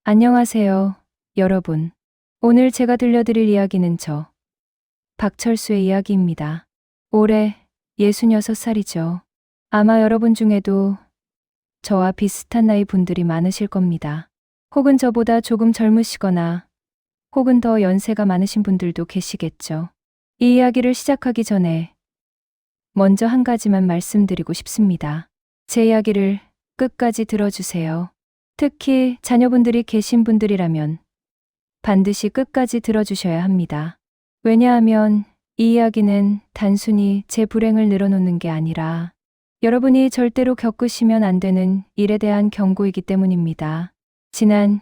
안녕하세요, 여러분. 오늘 제가 들려드릴 이야기는 박철수의 이야기입니다. 올해 66살이죠. 아마 여러분 중에도 저와 비슷한 나이 분들이 많으실 겁니다. 혹은 저보다 조금 젊으시거나 혹은 더 연세가 많으신 분들도 계시겠죠. 이 이야기를 시작하기 전에 먼저 한 가지만 말씀드리고 싶습니다. 제 이야기를 끝까지 들어주세요. 특히 자녀분들이 계신 분들이라면 반드시 끝까지 들어주셔야 합니다. 왜냐하면 이 이야기는 단순히 제 불행을 늘어놓는 게 아니라 여러분이 절대로 겪으시면 안 되는 일에 대한 경고이기 때문입니다. 지난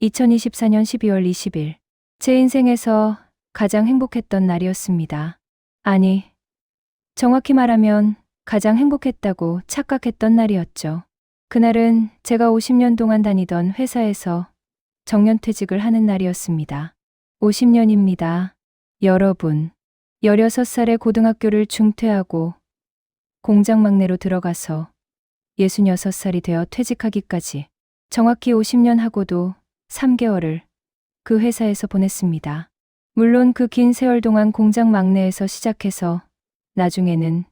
2024년 12월 20일, 제 인생에서 가장 행복했던 날이었습니다. 아니, 정확히 말하면 가장 행복했다고 착각했던 날이었죠. 그날은 제가 50년 동안 다니던 회사에서 정년퇴직을 하는 날이었습니다. 50년입니다. 여러분, 16살에 고등학교를 중퇴하고 공장 막내로 들어가서 66살이 되어 퇴직하기까지 정확히 50년 하고도 3개월을 그 회사에서 보냈습니다. 물론 그 긴 세월 동안 공장 막내에서 시작해서 나중에는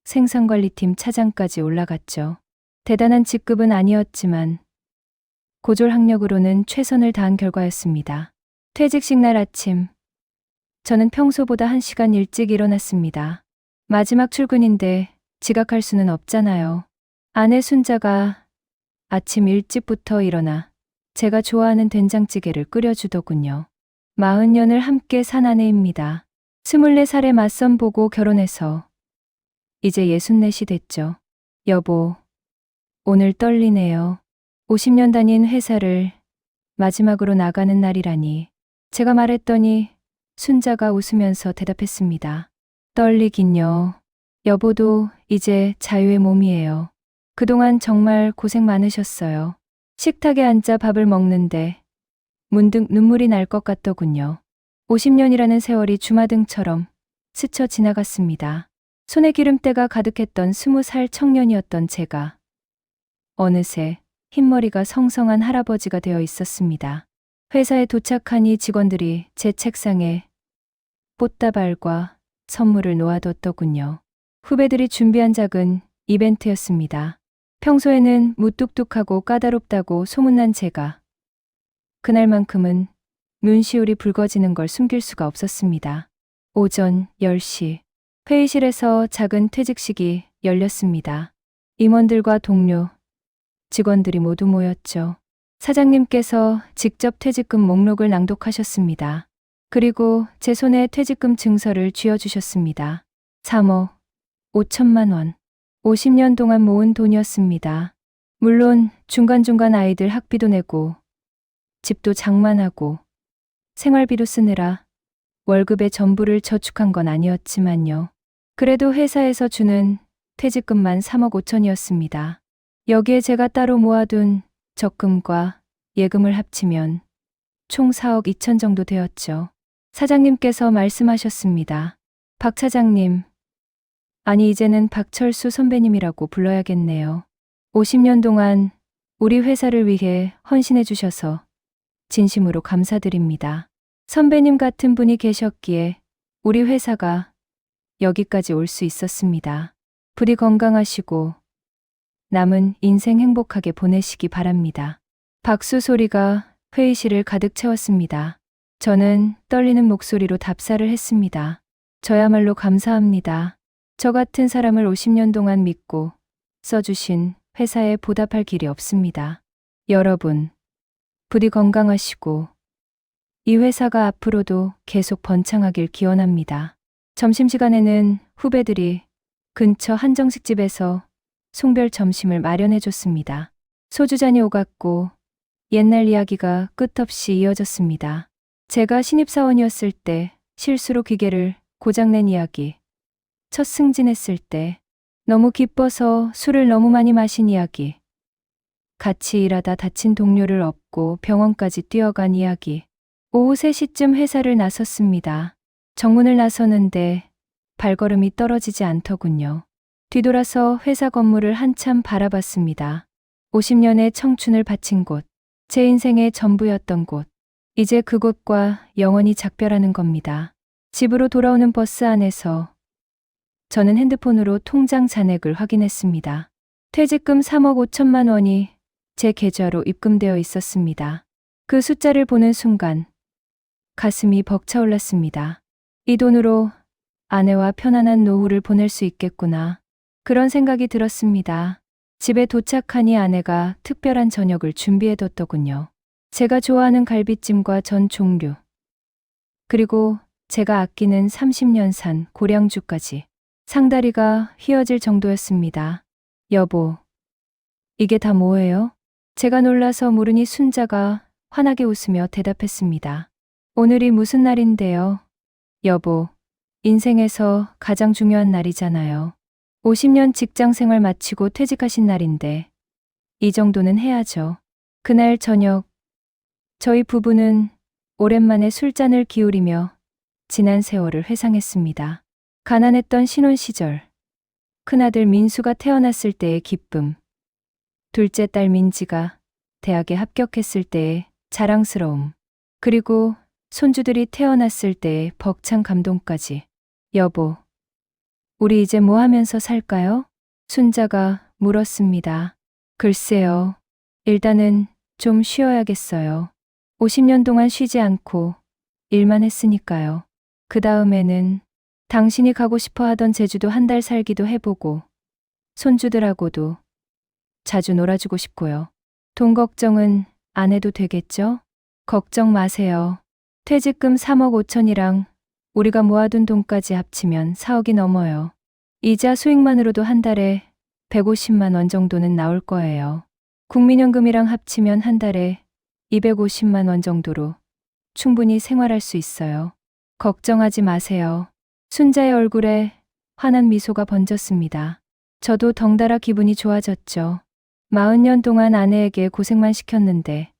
생산관리팀 차장까지 올라갔죠. 대단한 직급은 아니었지만 고졸학력으로는 최선을 다한 결과였습니다. 퇴직식 날 아침, 저는 평소보다 1시간 일찍 일어났습니다. 마지막 출근인데 지각할 수는 없잖아요. 아내 순자가 아침 일찍부터 일어나 제가 좋아하는 된장찌개를 끓여주더군요. 40년을 함께 산 아내입니다. 24살에 맞선 보고 결혼해서 이제 64이 됐죠. 여보, 오늘 떨리네요. 50년 다닌 회사를 마지막으로 나가는 날이라니. 제가 말했더니 순자가 웃으면서 대답했습니다. 떨리긴요. 여보도 이제 자유의 몸이에요. 그동안 정말 고생 많으셨어요. 식탁에 앉아 밥을 먹는데 문득 눈물이 날 것 같더군요. 50년이라는 세월이 주마등처럼 스쳐 지나갔습니다. 손에 기름때가 가득했던 20살 청년이었던 제가 어느새 흰머리가 성성한 할아버지가 되어 있었습니다. 회사에 도착하니 직원들이 제 책상에 꽃다발과 선물을 놓아뒀더군요. 후배들이 준비한 작은 이벤트였습니다. 평소에는 무뚝뚝하고 까다롭다고 소문난 제가 그날만큼은 눈시울이 붉어지는 걸 숨길 수가 없었습니다. 오전 10시, 회의실에서 작은 퇴직식이 열렸습니다. 임원들과 동료, 직원들이 모두 모였죠. 사장님께서 직접 퇴직금 목록을 낭독하셨습니다. 그리고 제 손에 퇴직금 증서를 쥐어주셨습니다. 3억 5천만 원. 50년 동안 모은 돈이었습니다. 물론 중간중간 아이들 학비도 내고 집도 장만하고 생활비로 쓰느라 월급의 전부를 저축한 건 아니었지만요. 그래도 회사에서 주는 퇴직금만 3억 5천이었습니다. 여기에 제가 따로 모아둔 적금과 예금을 합치면 총 4억 2천 정도 되었죠. 사장님께서 말씀하셨습니다. 박 차장님, 아니 이제는 박철수 선배님이라고 불러야겠네요. 50년 동안 우리 회사를 위해 헌신해 주셔서 진심으로 감사드립니다. 선배님 같은 분이 계셨기에 우리 회사가 여기까지 올 수 있었습니다. 부디 건강하시고 남은 인생 행복하게 보내시기 바랍니다. 박수 소리가 회의실을 가득 채웠습니다. 저는 떨리는 목소리로 답사를 했습니다. 저야말로 감사합니다. 저 같은 사람을 50년 동안 믿고 써주신 회사에 보답할 길이 없습니다. 여러분, 부디 건강하시고 이 회사가 앞으로도 계속 번창하길 기원합니다. 점심시간에는 후배들이 근처 한정식집에서 송별 점심을 마련해줬습니다. 소주잔이 오갔고 옛날 이야기가 끝없이 이어졌습니다. 제가 신입사원이었을 때 실수로 기계를 고장낸 이야기, 첫 승진했을 때 너무 기뻐서 술을 너무 많이 마신 이야기, 같이 일하다 다친 동료를 업고 병원까지 뛰어간 이야기. 오후 3시쯤 회사를 나섰습니다. 정문을 나서는데 발걸음이 떨어지지 않더군요. 뒤돌아서 회사 건물을 한참 바라봤습니다. 50년의 청춘을 바친 곳. 제 인생의 전부였던 곳. 이제 그곳과 영원히 작별하는 겁니다. 집으로 돌아오는 버스 안에서 저는 핸드폰으로 통장 잔액을 확인했습니다. 퇴직금 3억 5천만 원이 제 계좌로 입금되어 있었습니다. 그 숫자를 보는 순간 가슴이 벅차올랐습니다. 이 돈으로 아내와 편안한 노후를 보낼 수 있겠구나. 그런 생각이 들었습니다. 집에 도착하니 아내가 특별한 저녁을 준비해뒀더군요. 제가 좋아하는 갈비찜과 전 종류, 그리고 제가 아끼는 30년산 고량주까지. 상다리가 휘어질 정도였습니다. 여보, 이게 다 뭐예요? 제가 놀라서 물으니 순자가 환하게 웃으며 대답했습니다. 오늘이 무슨 날인데요? 여보, 인생에서 가장 중요한 날이잖아요. 50년 직장 생활 마치고 퇴직하신 날인데 이 정도는 해야죠. 그날 저녁 저희 부부는 오랜만에 술잔을 기울이며 지난 세월을 회상했습니다. 가난했던 신혼 시절, 큰아들 민수가 태어났을 때의 기쁨, 둘째 딸 민지가 대학에 합격했을 때의 자랑스러움, 그리고 손주들이 태어났을 때의 벅찬 감동까지. 여보, 우리 이제 뭐 하면서 살까요? 순자가 물었습니다. 글쎄요. 일단은 좀 쉬어야겠어요. 50년 동안 쉬지 않고 일만 했으니까요. 그 다음에는 당신이 가고 싶어 하던 제주도 한 달 살기도 해보고 손주들하고도 자주 놀아주고 싶고요. 돈 걱정은 안 해도 되겠죠? 걱정 마세요. 퇴직금 3억 5천이랑 우리가 모아둔 돈까지 합치면 4억이 넘어요. 이자 수익만으로도 한 달에 150만 원 정도는 나올 거예요. 국민연금이랑 합치면 한 달에 250만 원 정도로 충분히 생활할 수 있어요. 걱정하지 마세요. 순자의 얼굴에 환한 미소가 번졌습니다. 저도 덩달아 기분이 좋아졌죠. 40년 동안 아내에게 고생만 시켰는데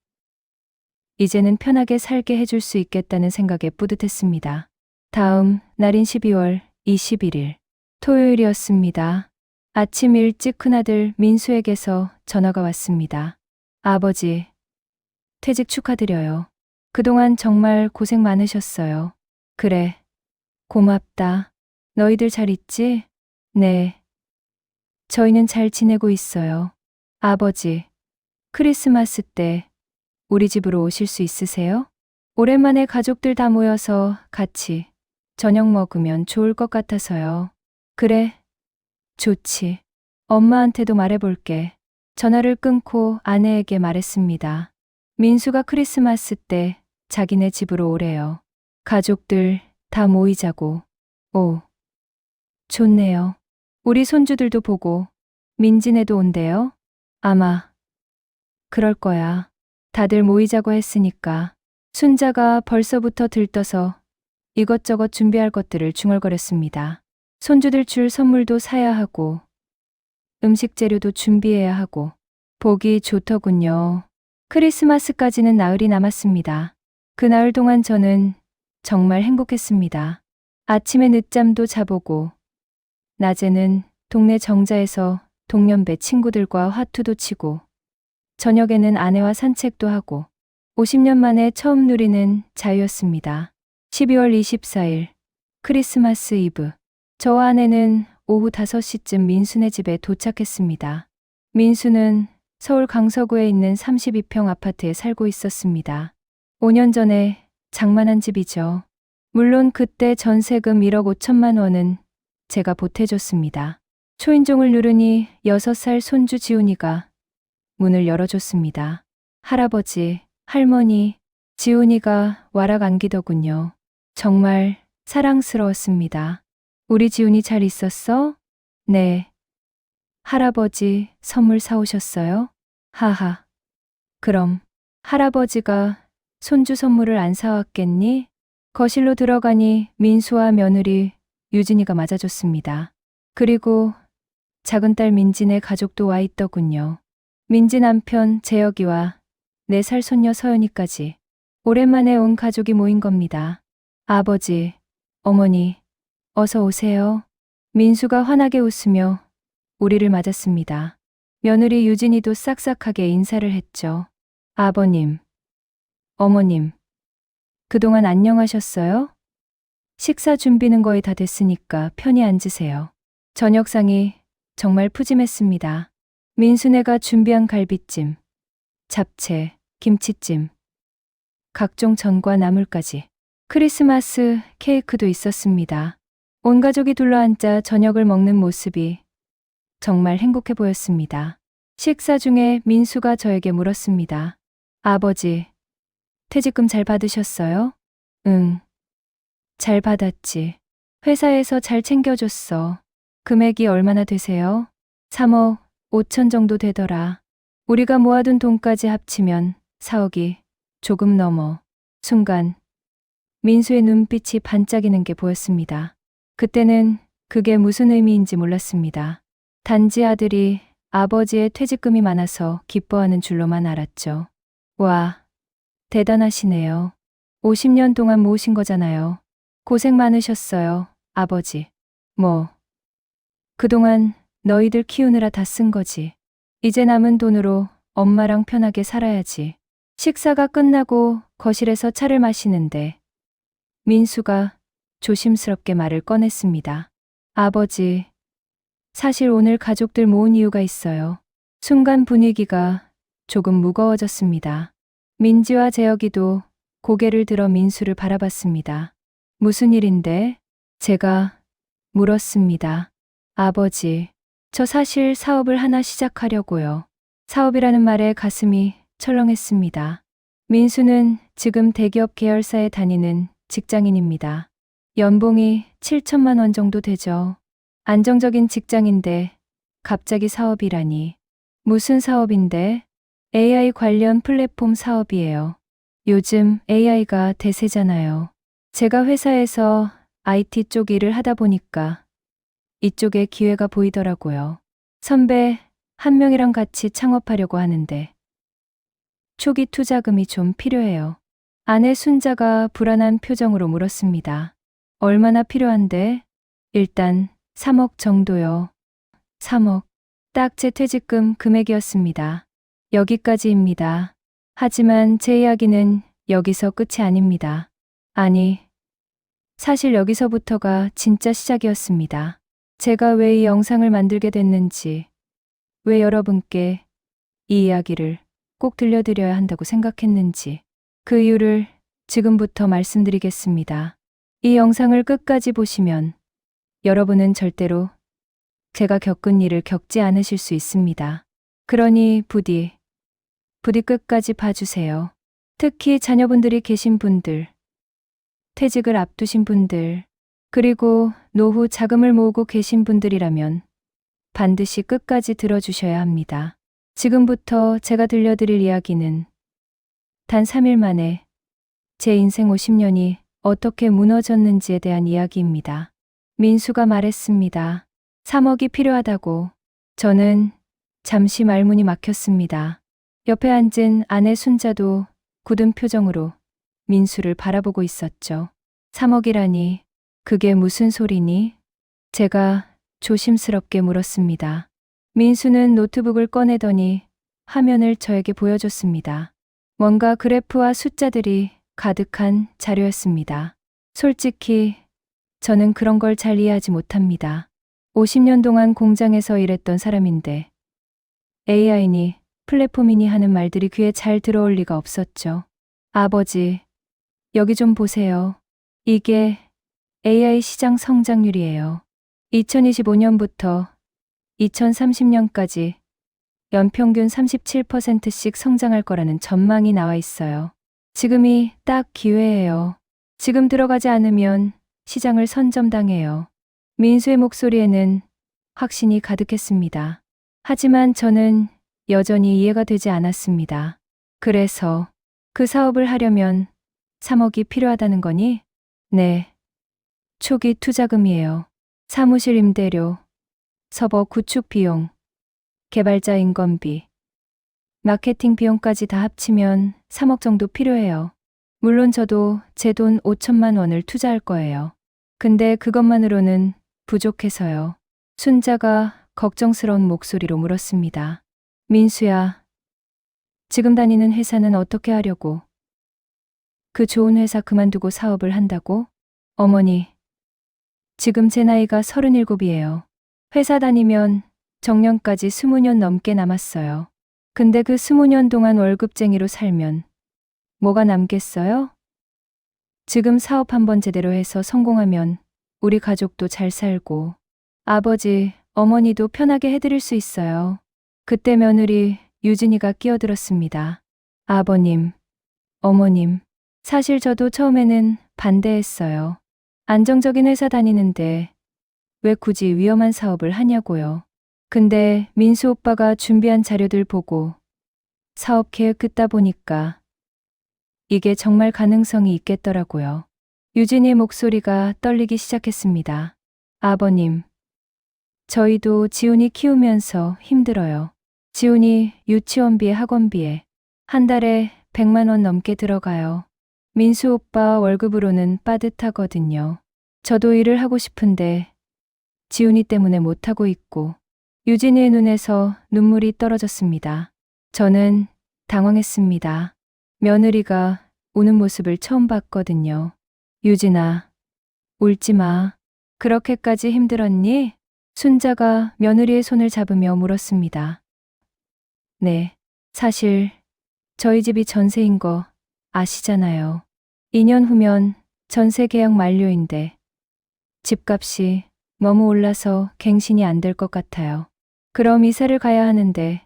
이제는 편하게 살게 해줄 수 있겠다는 생각에 뿌듯했습니다. 다음 날인 12월 21일 토요일이었습니다. 아침 일찍 큰아들 민수에게서 전화가 왔습니다. 아버지, 퇴직 축하드려요. 그동안 정말 고생 많으셨어요. 그래, 고맙다. 너희들 잘 있지? 네. 저희는 잘 지내고 있어요. 아버지, 크리스마스 때 우리 집으로 오실 수 있으세요? 오랜만에 가족들 다 모여서 같이 저녁 먹으면 좋을 것 같아서요. 그래, 좋지. 엄마한테도 말해볼게. 전화를 끊고 아내에게 말했습니다. 민수가 크리스마스 때 자기네 집으로 오래요. 가족들 다 모이자고. 오, 좋네요. 우리 손주들도 보고 민지네도 온대요. 아마 그럴 거야. 다들 모이자고 했으니까. 순자가 벌써부터 들떠서 이것저것 준비할 것들을 중얼거렸습니다. 손주들 줄 선물도 사야 하고 음식 재료도 준비해야 하고. 보기 좋더군요. 크리스마스까지는 나흘이 남았습니다. 그 나흘 동안 저는 정말 행복했습니다. 아침에 늦잠도 자보고 낮에는 동네 정자에서 동년배 친구들과 화투도 치고 저녁에는 아내와 산책도 하고 50년 만에 처음 누리는 자유였습니다. 12월 24일 크리스마스 이브 저와 아내는 오후 5시쯤 민수네 집에 도착했습니다. 민수는 서울 강서구에 있는 32평 아파트에 살고 있었습니다. 5년 전에 장만한 집이죠. 물론 그때 전세금 1억 5천만 원은 제가 보태줬습니다. 초인종을 누르니 6살 손주 지훈이가 문을 열어줬습니다. 할아버지, 할머니, 지훈이가 와락 안기더군요. 정말 사랑스러웠습니다. 우리 지훈이 잘 있었어? 네. 할아버지 선물 사오셨어요? 하하. 그럼 할아버지가 손주 선물을 안 사왔겠니? 거실로 들어가니 민수와 며느리 유진이가 맞아줬습니다. 그리고 작은 딸 민지네 가족도 와 있더군요. 민지 남편 재혁이와 4살 손녀 서연이까지 오랜만에 온 가족이 모인 겁니다. 아버지, 어머니, 어서 오세요. 민수가 환하게 웃으며 우리를 맞았습니다. 며느리 유진이도 싹싹하게 인사를 했죠. 아버님, 어머님, 그동안 안녕하셨어요? 식사 준비는 거의 다 됐으니까 편히 앉으세요. 저녁상이 정말 푸짐했습니다. 민수네가 준비한 갈비찜, 잡채, 김치찜, 각종 전과 나물까지. 크리스마스 케이크도 있었습니다. 온 가족이 둘러앉아 저녁을 먹는 모습이 정말 행복해 보였습니다. 식사 중에 민수가 저에게 물었습니다. 아버지, 퇴직금 잘 받으셨어요? 응, 잘 받았지. 회사에서 잘 챙겨줬어. 금액이 얼마나 되세요? 3억 5천 정도 되더라. 우리가 모아둔 돈까지 합치면 4억이 조금 넘어. 순간 민수의 눈빛이 반짝이는 게 보였습니다. 그때는 그게 무슨 의미인지 몰랐습니다. 단지 아들이 아버지의 퇴직금이 많아서 기뻐하는 줄로만 알았죠. 와, 대단하시네요. 50년 동안 모으신 거잖아요. 고생 많으셨어요, 아버지. 뭐, 그동안 너희들 키우느라 다 쓴 거지. 이제 남은 돈으로 엄마랑 편하게 살아야지. 식사가 끝나고 거실에서 차를 마시는데 민수가 조심스럽게 말을 꺼냈습니다. 아버지, 사실 오늘 가족들 모은 이유가 있어요. 순간 분위기가 조금 무거워졌습니다. 민지와 재혁이도 고개를 들어 민수를 바라봤습니다. 무슨 일인데? 제가 물었습니다. 아버지, 저 사실 사업을 하나 시작하려고요. 사업이라는 말에 가슴이 철렁했습니다. 민수는 지금 대기업 계열사에 다니는 직장인입니다. 연봉이 7천만 원 정도 되죠. 안정적인 직장인데 갑자기 사업이라니. 무슨 사업인데? AI 관련 플랫폼 사업이에요. 요즘 AI가 대세잖아요. 제가 회사에서 IT 쪽 일을 하다 보니까 이쪽에 기회가 보이더라고요. 선배 한 명이랑 같이 창업하려고 하는데 초기 투자금이 좀 필요해요. 아내 순자가 불안한 표정으로 물었습니다. 얼마나 필요한데? 일단 3억 정도요. 3억. 딱 제 퇴직금 금액이었습니다. 여기까지입니다. 하지만 제 이야기는 여기서 끝이 아닙니다. 아니, 사실 여기서부터가 진짜 시작이었습니다. 제가 왜 이 영상을 만들게 됐는지, 왜 여러분께 이 이야기를 꼭 들려드려야 한다고 생각했는지, 그 이유를 지금부터 말씀드리겠습니다. 이 영상을 끝까지 보시면 여러분은 절대로 제가 겪은 일을 겪지 않으실 수 있습니다. 그러니 부디 끝까지 봐주세요. 특히 자녀분들이 계신 분들, 퇴직을 앞두신 분들, 그리고 노후 자금을 모으고 계신 분들이라면 반드시 끝까지 들어주셔야 합니다. 지금부터 제가 들려드릴 이야기는 단 3일 만에 제 인생 50년이 어떻게 무너졌는지에 대한 이야기입니다. 민수가 말했습니다. 3억이 필요하다고. 저는 잠시 말문이 막혔습니다. 옆에 앉은 아내 순자도 굳은 표정으로 민수를 바라보고 있었죠. 3억이라니, 그게 무슨 소리니? 제가 조심스럽게 물었습니다. 민수는 노트북을 꺼내더니 화면을 저에게 보여줬습니다. 뭔가 그래프와 숫자들이 가득한 자료였습니다. 솔직히 저는 그런 걸 잘 이해하지 못합니다. 50년 동안 공장에서 일했던 사람인데 AI니 플랫폼이니 하는 말들이 귀에 잘 들어올 리가 없었죠. 아버지, 여기 좀 보세요. 이게 AI 시장 성장률이에요. 2025년부터 2030년까지 연평균 37%씩 성장할 거라는 전망이 나와 있어요. 지금이 딱 기회예요. 지금 들어가지 않으면 시장을 선점당해요. 민수의 목소리에는 확신이 가득했습니다. 하지만 저는 여전히 이해가 되지 않았습니다. 그래서 그 사업을 하려면 3억이 필요하다는 거니? 네. 초기 투자금이에요. 사무실 임대료, 서버 구축 비용, 개발자 인건비, 마케팅 비용까지 다 합치면 3억 정도 필요해요. 물론 저도 제 돈 5천만 원을 투자할 거예요. 근데 그것만으로는 부족해서요. 순자가 걱정스러운 목소리로 물었습니다. 민수야, 지금 다니는 회사는 어떻게 하려고? 그 좋은 회사 그만두고 사업을 한다고? 어머니, 지금 제 나이가 37이에요. 회사 다니면 정년까지 20년 넘게 남았어요. 근데 그 20년 동안 월급쟁이로 살면 뭐가 남겠어요? 지금 사업 한번 제대로 해서 성공하면 우리 가족도 잘 살고 아버지, 어머니도 편하게 해드릴 수 있어요. 그때 며느리 유진이가 끼어들었습니다. 아버님, 어머님, 사실 저도 처음에는 반대했어요. 안정적인 회사 다니는데 왜 굳이 위험한 사업을 하냐고요. 근데 민수 오빠가 준비한 자료들 보고 사업 계획 긋다 보니까 이게 정말 가능성이 있겠더라고요. 유진이의 목소리가 떨리기 시작했습니다. 아버님, 저희도 지훈이 키우면서 힘들어요. 지훈이 유치원비에 학원비에 한 달에 100만 원 넘게 들어가요. 민수 오빠 월급으로는 빠듯하거든요. 저도 일을 하고 싶은데 지훈이 때문에 못하고 있고 유진이의 눈에서 눈물이 떨어졌습니다. 저는 당황했습니다. 며느리가 우는 모습을 처음 봤거든요. 유진아, 울지 마. 그렇게까지 힘들었니? 순자가 며느리의 손을 잡으며 물었습니다. 네, 사실 저희 집이 전세인 거 아시잖아요. 2년 후면 전세 계약 만료인데 집값이 너무 올라서 갱신이 안 될 것 같아요. 그럼 이사를 가야 하는데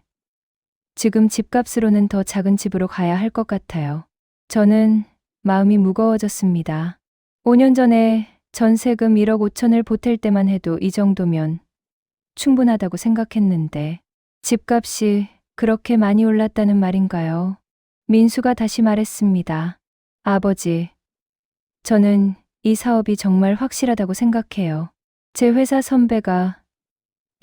지금 집값으로는 더 작은 집으로 가야 할 것 같아요. 저는 마음이 무거워졌습니다. 5년 전에 전세금 1억 5천을 보탤 때만 해도 이 정도면 충분하다고 생각했는데 집값이 그렇게 많이 올랐다는 말인가요? 민수가 다시 말했습니다. 아버지, 저는 이 사업이 정말 확실하다고 생각해요. 제 회사 선배가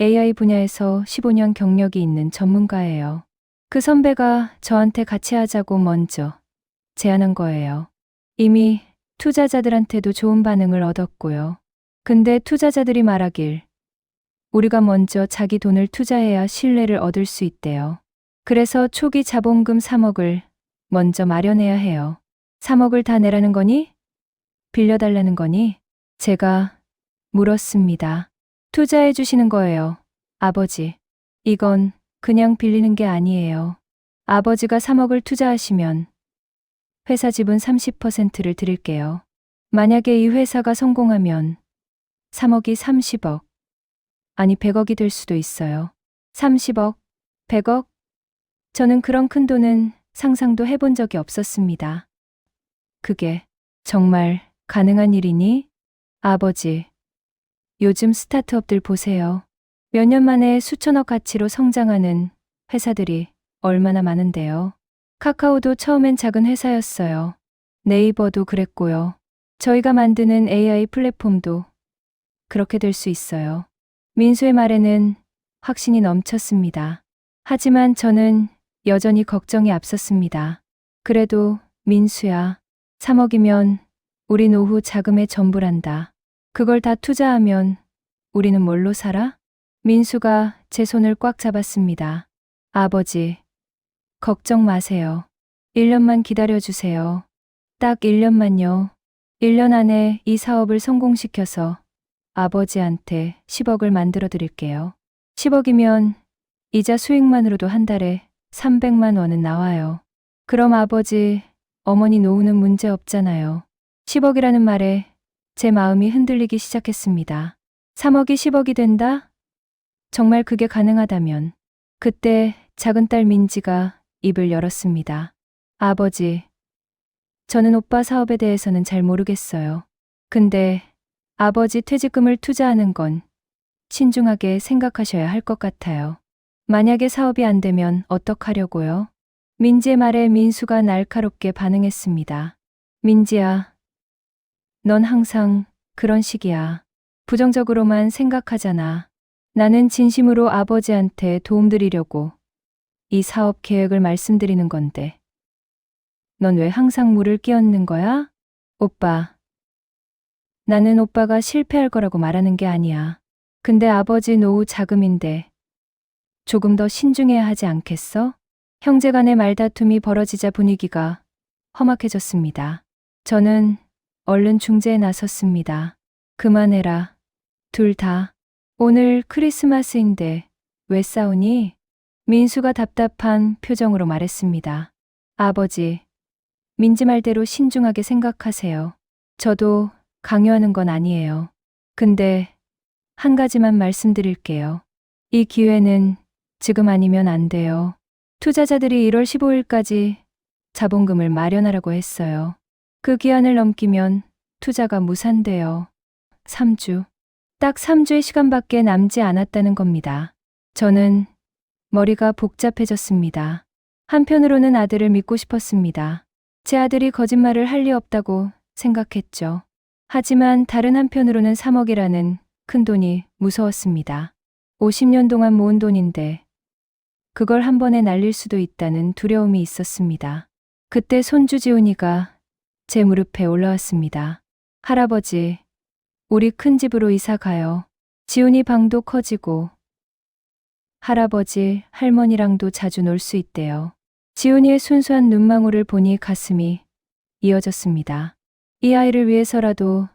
AI 분야에서 15년 경력이 있는 전문가예요. 그 선배가 저한테 같이 하자고 먼저 제안한 거예요. 이미 투자자들한테도 좋은 반응을 얻었고요. 근데 투자자들이 말하길 우리가 먼저 자기 돈을 투자해야 신뢰를 얻을 수 있대요. 그래서 초기 자본금 3억을 먼저 마련해야 해요. 3억을 다 내라는 거니? 빌려달라는 거니? 제가 물었습니다. 투자해 주시는 거예요, 아버지. 이건 그냥 빌리는 게 아니에요. 아버지가 3억을 투자하시면 회사 지분 30%를 드릴게요. 만약에 이 회사가 성공하면 3억이 30억, 아니 100억이 될 수도 있어요. 30억, 100억? 저는 그런 큰 돈은 상상도 해본 적이 없었습니다. 그게 정말 가능한 일이니? 아버지, 요즘 스타트업들 보세요. 몇 년 만에 수천억 가치로 성장하는 회사들이 얼마나 많은데요. 카카오도 처음엔 작은 회사였어요. 네이버도 그랬고요. 저희가 만드는 AI 플랫폼도 그렇게 될 수 있어요. 민수의 말에는 확신이 넘쳤습니다. 하지만 저는 여전히 걱정이 앞섰습니다. 그래도 민수야, 3억이면 우리 노후 자금의 전부란다. 그걸 다 투자하면 우리는 뭘로 살아? 민수가 제 손을 꽉 잡았습니다. 아버지, 걱정 마세요. 1년만 기다려주세요. 딱 1년만요. 1년 안에 이 사업을 성공시켜서 아버지한테 10억을 만들어 드릴게요. 10억이면 이자 수익만으로도 한 달에 300만 원은 나와요. 그럼 아버지, 어머니 노후는 문제 없잖아요. 10억이라는 말에 제 마음이 흔들리기 시작했습니다. 3억이 10억이 된다? 정말 그게 가능하다면 그때 작은 딸 민지가 입을 열었습니다. 아버지, 저는 오빠 사업에 대해서는 잘 모르겠어요. 근데 아버지 퇴직금을 투자하는 건 신중하게 생각하셔야 할 것 같아요. 만약에 사업이 안 되면 어떡하려고요? 민지의 말에 민수가 날카롭게 반응했습니다. 민지야, 넌 항상 그런 식이야. 부정적으로만 생각하잖아. 나는 진심으로 아버지한테 도움드리려고 이 사업 계획을 말씀드리는 건데. 넌 왜 항상 물을 끼얹는 거야? 오빠. 나는 오빠가 실패할 거라고 말하는 게 아니야. 근데 아버지 노후 자금인데 조금 더 신중해야 하지 않겠어? 형제 간의 말다툼이 벌어지자 분위기가 험악해졌습니다. 저는 얼른 중재에 나섰습니다. 그만해라. 둘 다. 오늘 크리스마스인데 왜 싸우니? 민수가 답답한 표정으로 말했습니다. 아버지, 민지 말대로 신중하게 생각하세요. 저도 강요하는 건 아니에요. 근데 한 가지만 말씀드릴게요. 이 기회는 지금 아니면 안 돼요. 투자자들이 1월 15일까지 자본금을 마련하라고 했어요. 그 기한을 넘기면 투자가 무산돼요. 3주. 딱 3주의 시간밖에 남지 않았다는 겁니다. 저는 머리가 복잡해졌습니다. 한편으로는 아들을 믿고 싶었습니다. 제 아들이 거짓말을 할 리 없다고 생각했죠. 하지만 다른 한편으로는 3억이라는 큰 돈이 무서웠습니다. 50년 동안 모은 돈인데 그걸 한 번에 날릴 수도 있다는 두려움이 있었습니다. 그때 손주 지훈이가 제 무릎에 올라왔습니다. 할아버지, 우리 큰 집으로 이사 가요. 지훈이 방도 커지고 할아버지, 할머니랑도 자주 놀 수 있대요. 지훈이의 순수한 눈망울을 보니 가슴이 이어졌습니다. 이 아이를 위해서라도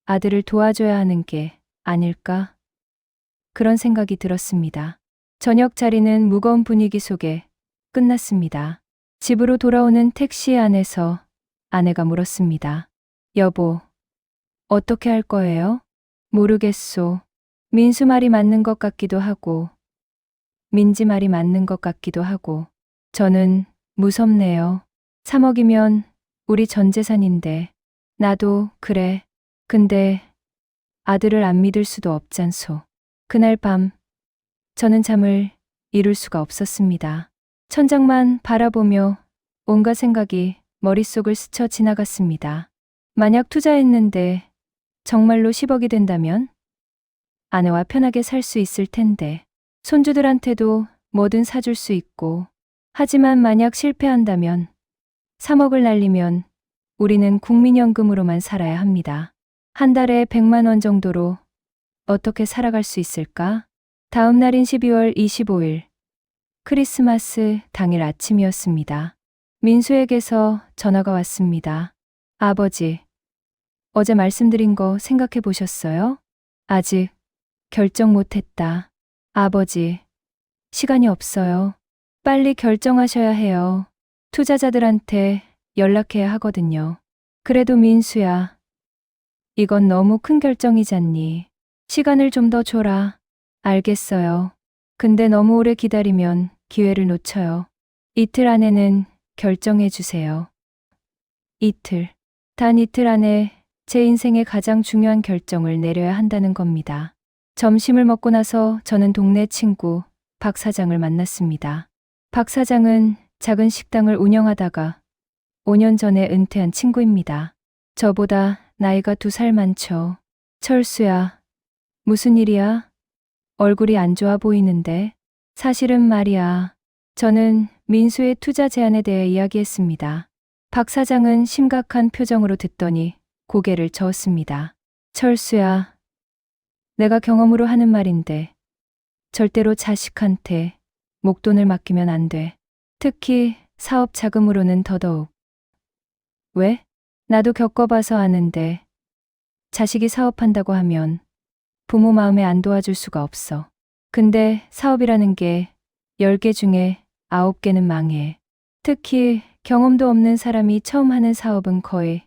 아들을 도와줘야 하는 게 아닐까? 그런 생각이 들었습니다. 저녁 자리는 무거운 분위기 속에 끝났습니다. 집으로 돌아오는 택시 안에서 아내가 물었습니다. 여보, 어떻게 할 거예요? 모르겠소. 민수 말이 맞는 것 같기도 하고, 민지 말이 맞는 것 같기도 하고, 저는 무섭네요. 3억이면 우리 전 재산인데, 나도 그래. 근데 아들을 안 믿을 수도 없잖소. 그날 밤, 저는 잠을 이룰 수가 없었습니다. 천장만 바라보며 온갖 생각이 머릿속을 스쳐 지나갔습니다. 만약 투자했는데 정말로 10억이 된다면 아내와 편하게 살 수 있을 텐데, 손주들한테도 뭐든 사줄 수 있고, 하지만 만약 실패한다면 3억을 날리면 우리는 국민연금으로만 살아야 합니다. 한 달에 100만 원 정도로 어떻게 살아갈 수 있을까? 다음 날인 12월 25일, 크리스마스 당일 아침이었습니다. 민수에게서 전화가 왔습니다. 아버지, 어제 말씀드린 거 생각해 보셨어요? 아직 결정 못했다. 아버지, 시간이 없어요. 빨리 결정하셔야 해요. 투자자들한테 연락해야 하거든요. 그래도 민수야, 이건 너무 큰 결정이잖니. 시간을 좀 더 줘라. 알겠어요. 근데 너무 오래 기다리면 기회를 놓쳐요. 이틀 안에는 결정해 주세요. 이틀. 단 이틀 안에 제 인생의 가장 중요한 결정을 내려야 한다는 겁니다. 점심을 먹고 나서 저는 동네 친구 박 사장을 만났습니다. 박 사장은 작은 식당을 운영하다가 5년 전에 은퇴한 친구입니다. 저보다 나이가 2살 많죠. 철수야, 무슨 일이야? 얼굴이 안 좋아 보이는데. 사실은 말이야. 저는 민수의 투자 제안에 대해 이야기했습니다. 박 사장은 심각한 표정으로 듣더니 고개를 저었습니다. 철수야, 내가 경험으로 하는 말인데 절대로 자식한테 목돈을 맡기면 안 돼. 특히 사업 자금으로는 더더욱. 왜? 나도 겪어봐서 아는데 자식이 사업한다고 하면 부모 마음에 안 도와줄 수가 없어. 근데 사업이라는 게 10개 중에 9개는 망해. 특히 경험도 없는 사람이 처음 하는 사업은 거의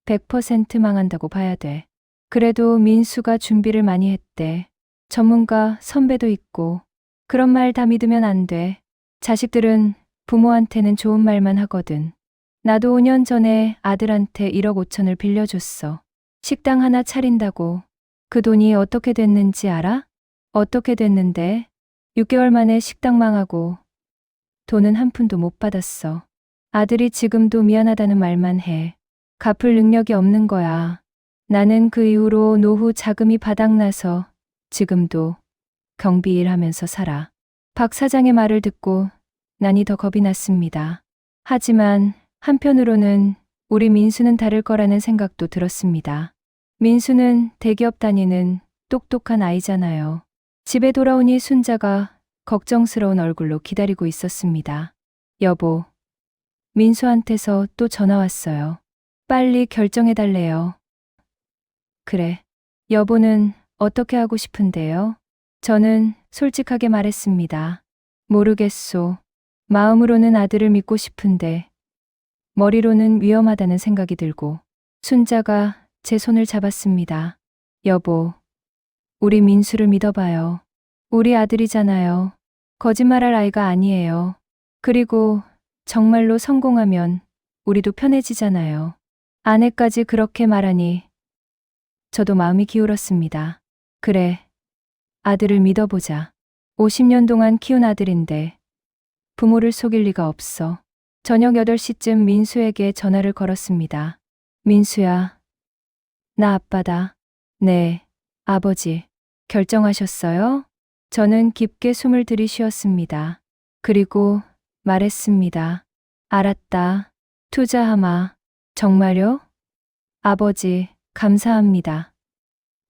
100% 망한다고 봐야 돼. 그래도 민수가 준비를 많이 했대. 전문가 선배도 있고. 그런 말 다 믿으면 안 돼. 자식들은 부모한테는 좋은 말만 하거든. 나도 5년 전에 아들한테 1억 5천을 빌려줬어. 식당 하나 차린다고. 그 돈이 어떻게 됐는지 알아? 어떻게 됐는데? 6개월 만에 식당 망하고 돈은 한 푼도 못 받았어. 아들이 지금도 미안하다는 말만 해. 갚을 능력이 없는 거야. 나는 그 이후로 노후 자금이 바닥나서 지금도 경비 일하면서 살아. 박 사장의 말을 듣고 난이 더 겁이 났습니다. 하지만 한편으로는 우리 민수는 다를 거라는 생각도 들었습니다. 민수는 대기업 다니는 똑똑한 아이잖아요. 집에 돌아오니 순자가 걱정스러운 얼굴로 기다리고 있었습니다. 여보, 민수한테서 또 전화 왔어요. 빨리 결정해달래요. 그래. 여보는 어떻게 하고 싶은데요? 저는 솔직하게 말했습니다. 모르겠소. 마음으로는 아들을 믿고 싶은데 머리로는 위험하다는 생각이 들고 순자가 제 손을 잡았습니다. 여보, 우리 민수를 믿어봐요. 우리 아들이잖아요. 거짓말할 아이가 아니에요. 그리고 정말로 성공하면 우리도 편해지잖아요. 아내까지 그렇게 말하니 저도 마음이 기울었습니다. 그래, 아들을 믿어보자. 50년 동안 키운 아들인데 부모를 속일 리가 없어. 저녁 8시쯤 민수에게 전화를 걸었습니다. 민수야, 나 아빠다. 네, 아버지. 결정하셨어요? 저는 깊게 숨을 들이쉬었습니다. 그리고 말했습니다. 알았다. 투자하마. 정말요? 아버지, 감사합니다.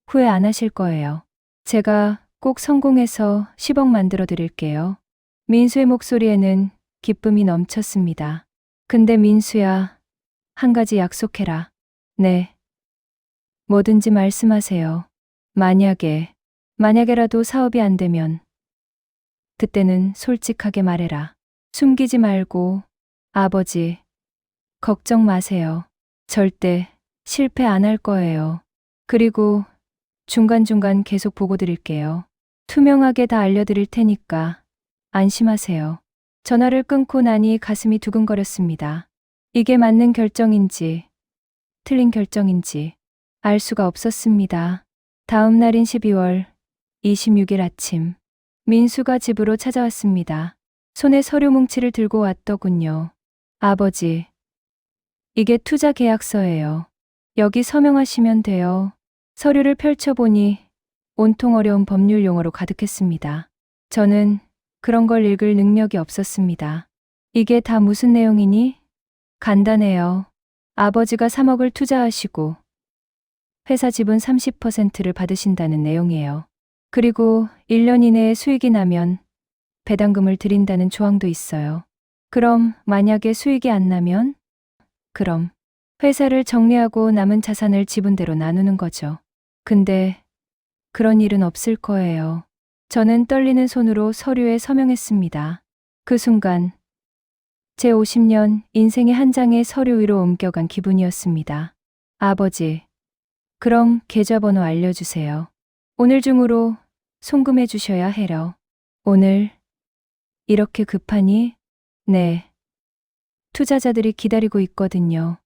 후회 안 하실 거예요. 제가 꼭 성공해서 10억 만들어 드릴게요. 민수의 목소리에는 기쁨이 넘쳤습니다. 근데 민수야, 한 가지 약속해라. 네. 뭐든지 말씀하세요. 만약에라도 사업이 안 되면 그때는 솔직하게 말해라. 숨기지 말고. 아버지, 걱정 마세요. 절대 실패 안 할 거예요. 그리고 중간중간 계속 보고 드릴게요. 투명하게 다 알려드릴 테니까 안심하세요. 전화를 끊고 나니 가슴이 두근거렸습니다. 이게 맞는 결정인지 틀린 결정인지 알 수가 없었습니다. 다음 날인 12월 26일 아침, 민수가 집으로 찾아왔습니다. 손에 서류 뭉치를 들고 왔더군요. 아버지, 이게 투자 계약서예요. 여기 서명하시면 돼요. 서류를 펼쳐보니 온통 어려운 법률 용어로 가득했습니다. 저는 그런 걸 읽을 능력이 없었습니다. 이게 다 무슨 내용이니? 간단해요. 아버지가 3억을 투자하시고 회사 지분 30%를 받으신다는 내용이에요. 그리고 1년 이내에 수익이 나면 배당금을 드린다는 조항도 있어요. 그럼 만약에 수익이 안 나면? 그럼 회사를 정리하고 남은 자산을 지분대로 나누는 거죠. 근데 그런 일은 없을 거예요. 저는 떨리는 손으로 서류에 서명했습니다. 그 순간 제 50년 인생의 한 장의 서류 위로 옮겨간 기분이었습니다. 아버지, 그럼 계좌번호 알려주세요. 오늘 중으로 송금해 주셔야 해요. 오늘 이렇게 급하니? 네. 투자자들이 기다리고 있거든요.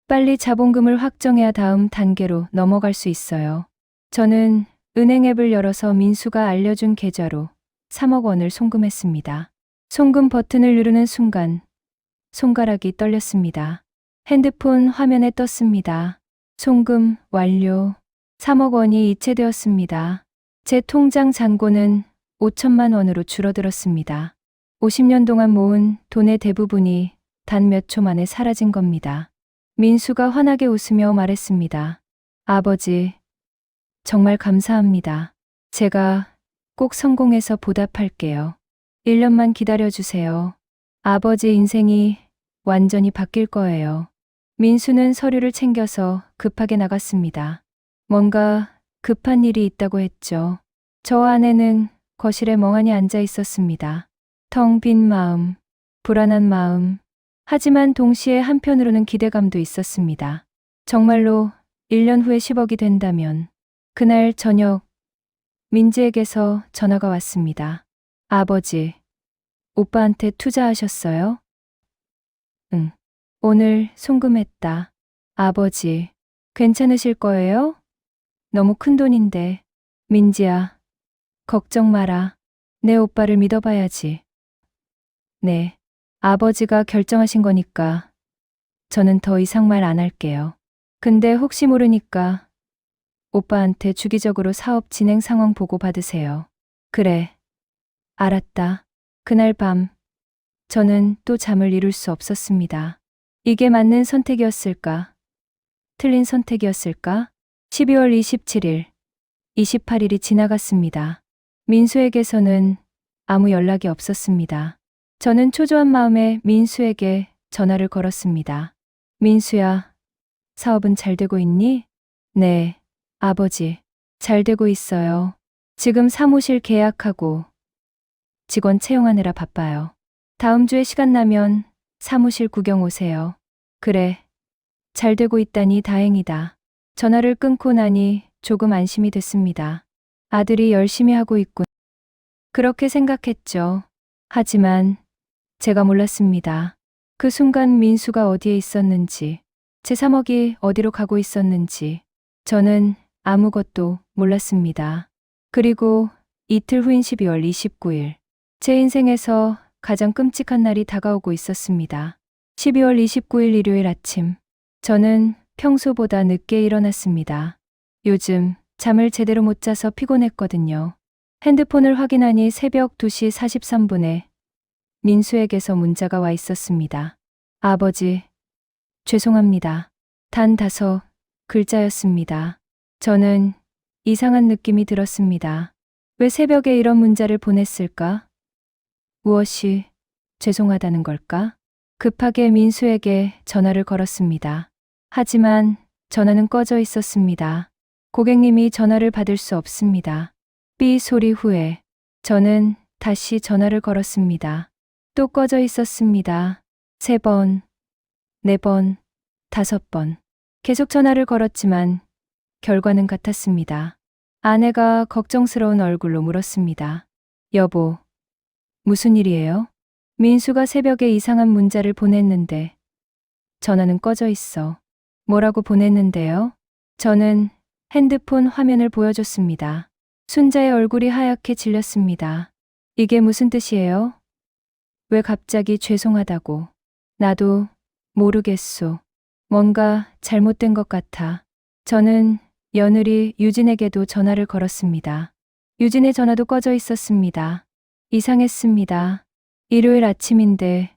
빨리 자본금을 확정해야 다음 단계로 넘어갈 수 있어요. 저는 은행 앱을 열어서 민수가 알려준 계좌로 3억 원을 송금했습니다. 송금 버튼을 누르는 순간 손가락이 떨렸습니다. 핸드폰 화면에 떴습니다. 송금 완료. 3억 원이 이체되었습니다. 제 통장 잔고는 5천만 원으로 줄어들었습니다. 50년 동안 모은 돈의 대부분이 단 몇 초 만에 사라진 겁니다. 민수가 환하게 웃으며 말했습니다. 아버지, 정말 감사합니다. 제가 꼭 성공해서 보답할게요. 1년만 기다려주세요. 아버지 인생이 완전히 바뀔 거예요. 민수는 서류를 챙겨서 급하게 나갔습니다. 뭔가 급한 일이 있다고 했죠. 저와 아내는 거실에 멍하니 앉아 있었습니다. 텅 빈 마음, 불안한 마음. 하지만 동시에 한편으로는 기대감도 있었습니다. 정말로 1년 후에 10억이 된다면 그날 저녁 민지에게서 전화가 왔습니다. 아버지, 오빠한테 투자하셨어요? 응. 오늘 송금했다. 아버지, 괜찮으실 거예요? 너무 큰 돈인데. 민지야, 걱정 마라. 내 오빠를 믿어봐야지. 네. 아버지가 결정하신 거니까 저는 더 이상 말 안 할게요. 근데 혹시 모르니까 오빠한테 주기적으로 사업 진행 상황 보고 받으세요. 그래. 알았다. 그날 밤 저는 또 잠을 이룰 수 없었습니다. 이게 맞는 선택이었을까? 틀린 선택이었을까? 12월 27일, 28일이 지나갔습니다. 민수에게서는 아무 연락이 없었습니다. 저는 초조한 마음에 민수에게 전화를 걸었습니다. 민수야, 사업은 잘 되고 있니? 네, 아버지. 잘 되고 있어요. 지금 사무실 계약하고 직원 채용하느라 바빠요. 다음 주에 시간 나면 사무실 구경 오세요. 그래. 잘 되고 있다니 다행이다. 전화를 끊고 나니 조금 안심이 됐습니다. 아들이 열심히 하고 있군. 그렇게 생각했죠. 하지만 제가 몰랐습니다. 그 순간 민수가 어디에 있었는지, 제 3억이 어디로 가고 있었는지, 저는 아무것도 몰랐습니다. 그리고 이틀 후인 12월 29일, 제 인생에서 가장 끔찍한 날이 다가오고 있었습니다. 12월 29일 일요일 아침, 저는 평소보다 늦게 일어났습니다. 요즘 잠을 제대로 못 자서 피곤했거든요. 핸드폰을 확인하니 새벽 2시 43분에 민수에게서 문자가 와 있었습니다. 아버지, 죄송합니다. 단 5글자였습니다. 저는 이상한 느낌이 들었습니다. 왜 새벽에 이런 문자를 보냈을까? 무엇이 죄송하다는 걸까? 급하게 민수에게 전화를 걸었습니다. 하지만 전화는 꺼져 있었습니다. 고객님이 전화를 받을 수 없습니다. 삐 소리 후에 저는 다시 전화를 걸었습니다. 또 꺼져 있었습니다. 3번, 4번, 5번. 계속 전화를 걸었지만 결과는 같았습니다. 아내가 걱정스러운 얼굴로 물었습니다. 여보, 무슨 일이에요? 민수가 새벽에 이상한 문자를 보냈는데 전화는 꺼져 있어. 뭐라고 보냈는데요? 저는 핸드폰 화면을 보여줬습니다. 순자의 얼굴이 하얗게 질렸습니다. 이게 무슨 뜻이에요? 왜 갑자기 죄송하다고? 나도 모르겠소. 뭔가 잘못된 것 같아. 저는 며느리 유진에게도 전화를 걸었습니다. 유진의 전화도 꺼져 있었습니다. 이상했습니다. 일요일 아침인데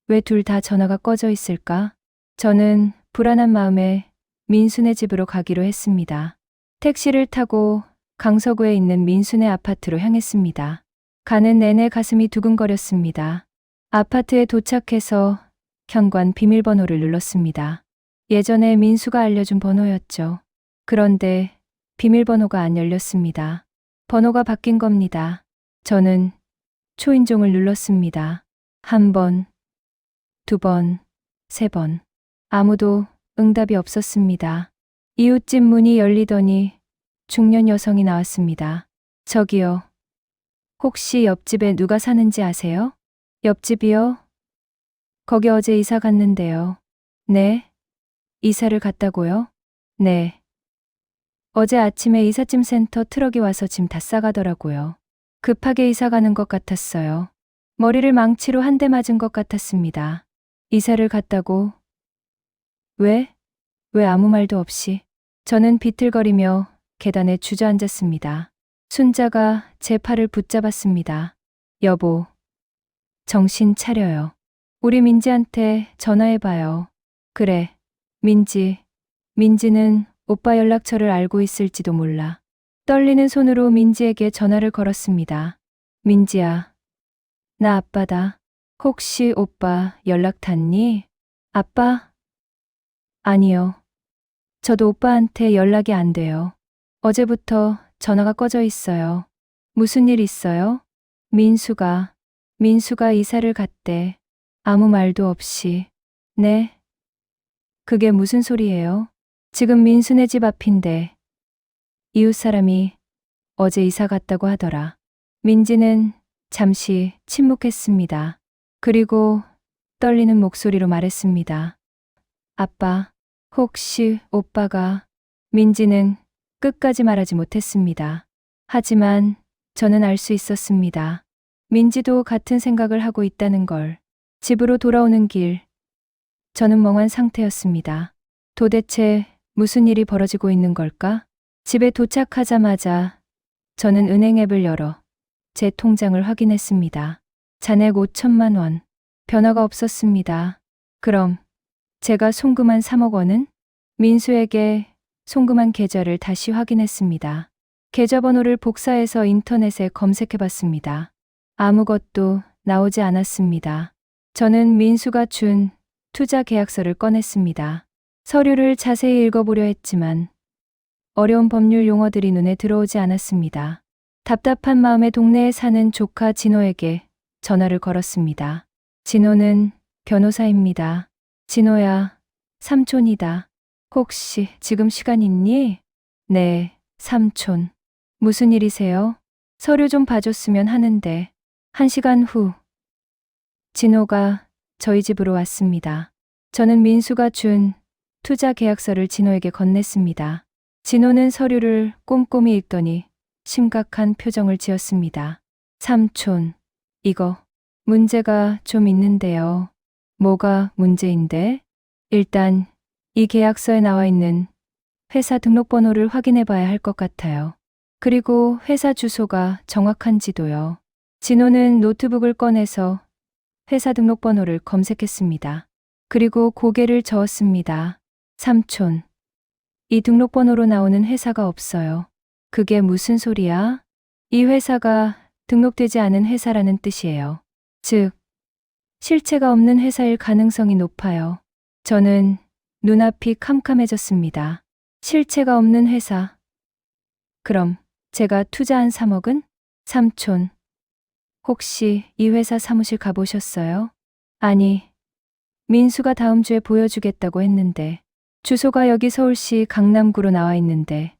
왜 둘 다 전화가 꺼져 있을까? 저는 불안한 마음에 민수네 집으로 가기로 했습니다. 택시를 타고 강서구에 있는 민수네 아파트로 향했습니다. 가는 내내 가슴이 두근거렸습니다. 아파트에 도착해서 현관 비밀번호를 눌렀습니다. 예전에 민수가 알려준 번호였죠. 그런데 비밀번호가 안 열렸습니다. 번호가 바뀐 겁니다. 저는 초인종을 눌렀습니다. 1번, 2번, 3번. 아무도 응답이 없었습니다. 이웃집 문이 열리더니 중년 여성이 나왔습니다. 저기요. 혹시 옆집에 누가 사는지 아세요? 옆집이요? 거기 어제 이사 갔는데요. 네? 이사를 갔다고요? 네. 어제 아침에 이삿짐 센터 트럭이 와서 짐 다 싸가더라고요. 급하게 이사 가는 것 같았어요. 머리를 망치로 한 대 맞은 것 같았습니다. 이사를 갔다고? 왜? 왜 아무 말도 없이? 저는 비틀거리며 계단에 주저앉았습니다. 순자가 제 팔을 붙잡았습니다. 여보, 정신 차려요. 우리 민지한테 전화해봐요. 그래, 민지는 오빠 연락처를 알고 있을지도 몰라. 떨리는 손으로 민지에게 전화를 걸었습니다. 민지야, 나 아빠다. 혹시 오빠 연락 닿니? 아빠? 아니요. 저도 오빠한테 연락이 안 돼요. 어제부터 전화가 꺼져 있어요. 무슨 일 있어요? 민수가 이사를 갔대. 아무 말도 없이. 네? 그게 무슨 소리예요? 지금 민수네 집 앞인데 이웃 사람이 어제 이사 갔다고 하더라. 민지는 잠시 침묵했습니다. 그리고 떨리는 목소리로 말했습니다. 아빠, 혹시 오빠가... 민지는 끝까지 말하지 못했습니다. 하지만 저는 알 수 있었습니다. 민지도 같은 생각을 하고 있다는 걸. 집으로 돌아오는 길, 저는 멍한 상태였습니다. 도대체 무슨 일이 벌어지고 있는 걸까? 집에 도착하자마자 저는 은행 앱을 열어 제 통장을 확인했습니다. 잔액 5천만 원. 변화가 없었습니다. 그럼 제가 송금한 3억 원은? 민수에게 송금한 계좌를 다시 확인했습니다. 계좌번호를 복사해서 인터넷에 검색해봤습니다. 아무것도 나오지 않았습니다. 저는 민수가 준 투자 계약서를 꺼냈습니다. 서류를 자세히 읽어보려 했지만 어려운 법률 용어들이 눈에 들어오지 않았습니다. 답답한 마음에 동네에 사는 조카 진호에게 전화를 걸었습니다. 진호는 변호사입니다. 진호야, 삼촌이다. 혹시 지금 시간 있니? 네, 삼촌. 무슨 일이세요? 서류 좀 봐줬으면 하는데. 1시간 후, 진호가 저희 집으로 왔습니다. 저는 민수가 준 투자 계약서를 진호에게 건넸습니다. 진호는 서류를 꼼꼼히 읽더니 심각한 표정을 지었습니다. 삼촌, 이거 문제가 좀 있는데요. 뭐가 문제인데? 일단 이 계약서에 나와 있는 회사 등록번호를 확인해 봐야 할 것 같아요. 그리고 회사 주소가 정확한지도요. 진호는 노트북을 꺼내서 회사 등록번호를 검색했습니다. 그리고 고개를 저었습니다. 삼촌, 이 등록번호로 나오는 회사가 없어요. 그게 무슨 소리야? 이 회사가 등록되지 않은 회사라는 뜻이에요. 즉, 실체가 없는 회사일 가능성이 높아요. 저는 눈앞이 캄캄해졌습니다. 실체가 없는 회사. 그럼 제가 투자한 3억은? 삼촌, 혹시 이 회사 사무실 가보셨어요? 아니, 민수가 다음 주에 보여주겠다고 했는데 주소가 여기 서울시 강남구로 나와 있는데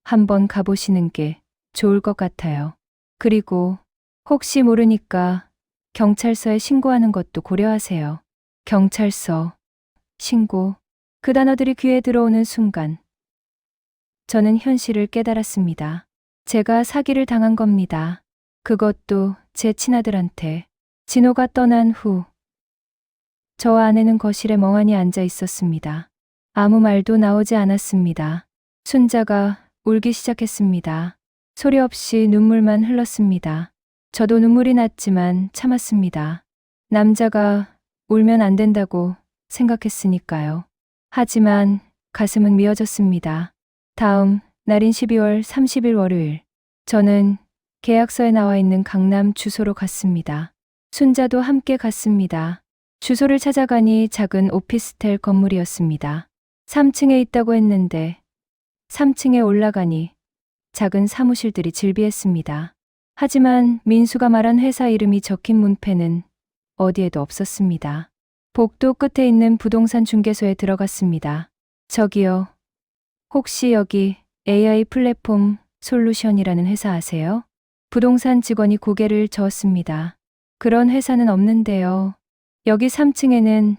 한번 가보시는 게 좋을 것 같아요. 그리고 혹시 모르니까 경찰서에 신고하는 것도 고려하세요. 경찰서, 신고. 그 단어들이 귀에 들어오는 순간 저는 현실을 깨달았습니다. 제가 사기를 당한 겁니다. 그것도 제 친아들한테. 진호가 떠난 후 저와 아내는 거실에 멍하니 앉아 있었습니다. 아무 말도 나오지 않았습니다. 순자가 울기 시작했습니다. 소리 없이 눈물만 흘렀습니다. 저도 눈물이 났지만 참았습니다. 남자가 울면 안 된다고 생각했으니까요. 하지만 가슴은 미어졌습니다. 다음 날인 12월 30일 월요일, 저는 계약서에 나와 있는 강남 주소로 갔습니다. 순자도 함께 갔습니다. 주소를 찾아가니 작은 오피스텔 건물이었습니다. 3층에 있다고 했는데 3층에 올라가니 작은 사무실들이 즐비했습니다. 하지만 민수가 말한 회사 이름이 적힌 문패는 어디에도 없었습니다. 복도 끝에 있는 부동산 중개소에 들어갔습니다. 저기요. 혹시 여기 AI 플랫폼 솔루션이라는 회사 아세요? 부동산 직원이 고개를 저었습니다. 그런 회사는 없는데요. 여기 3층에는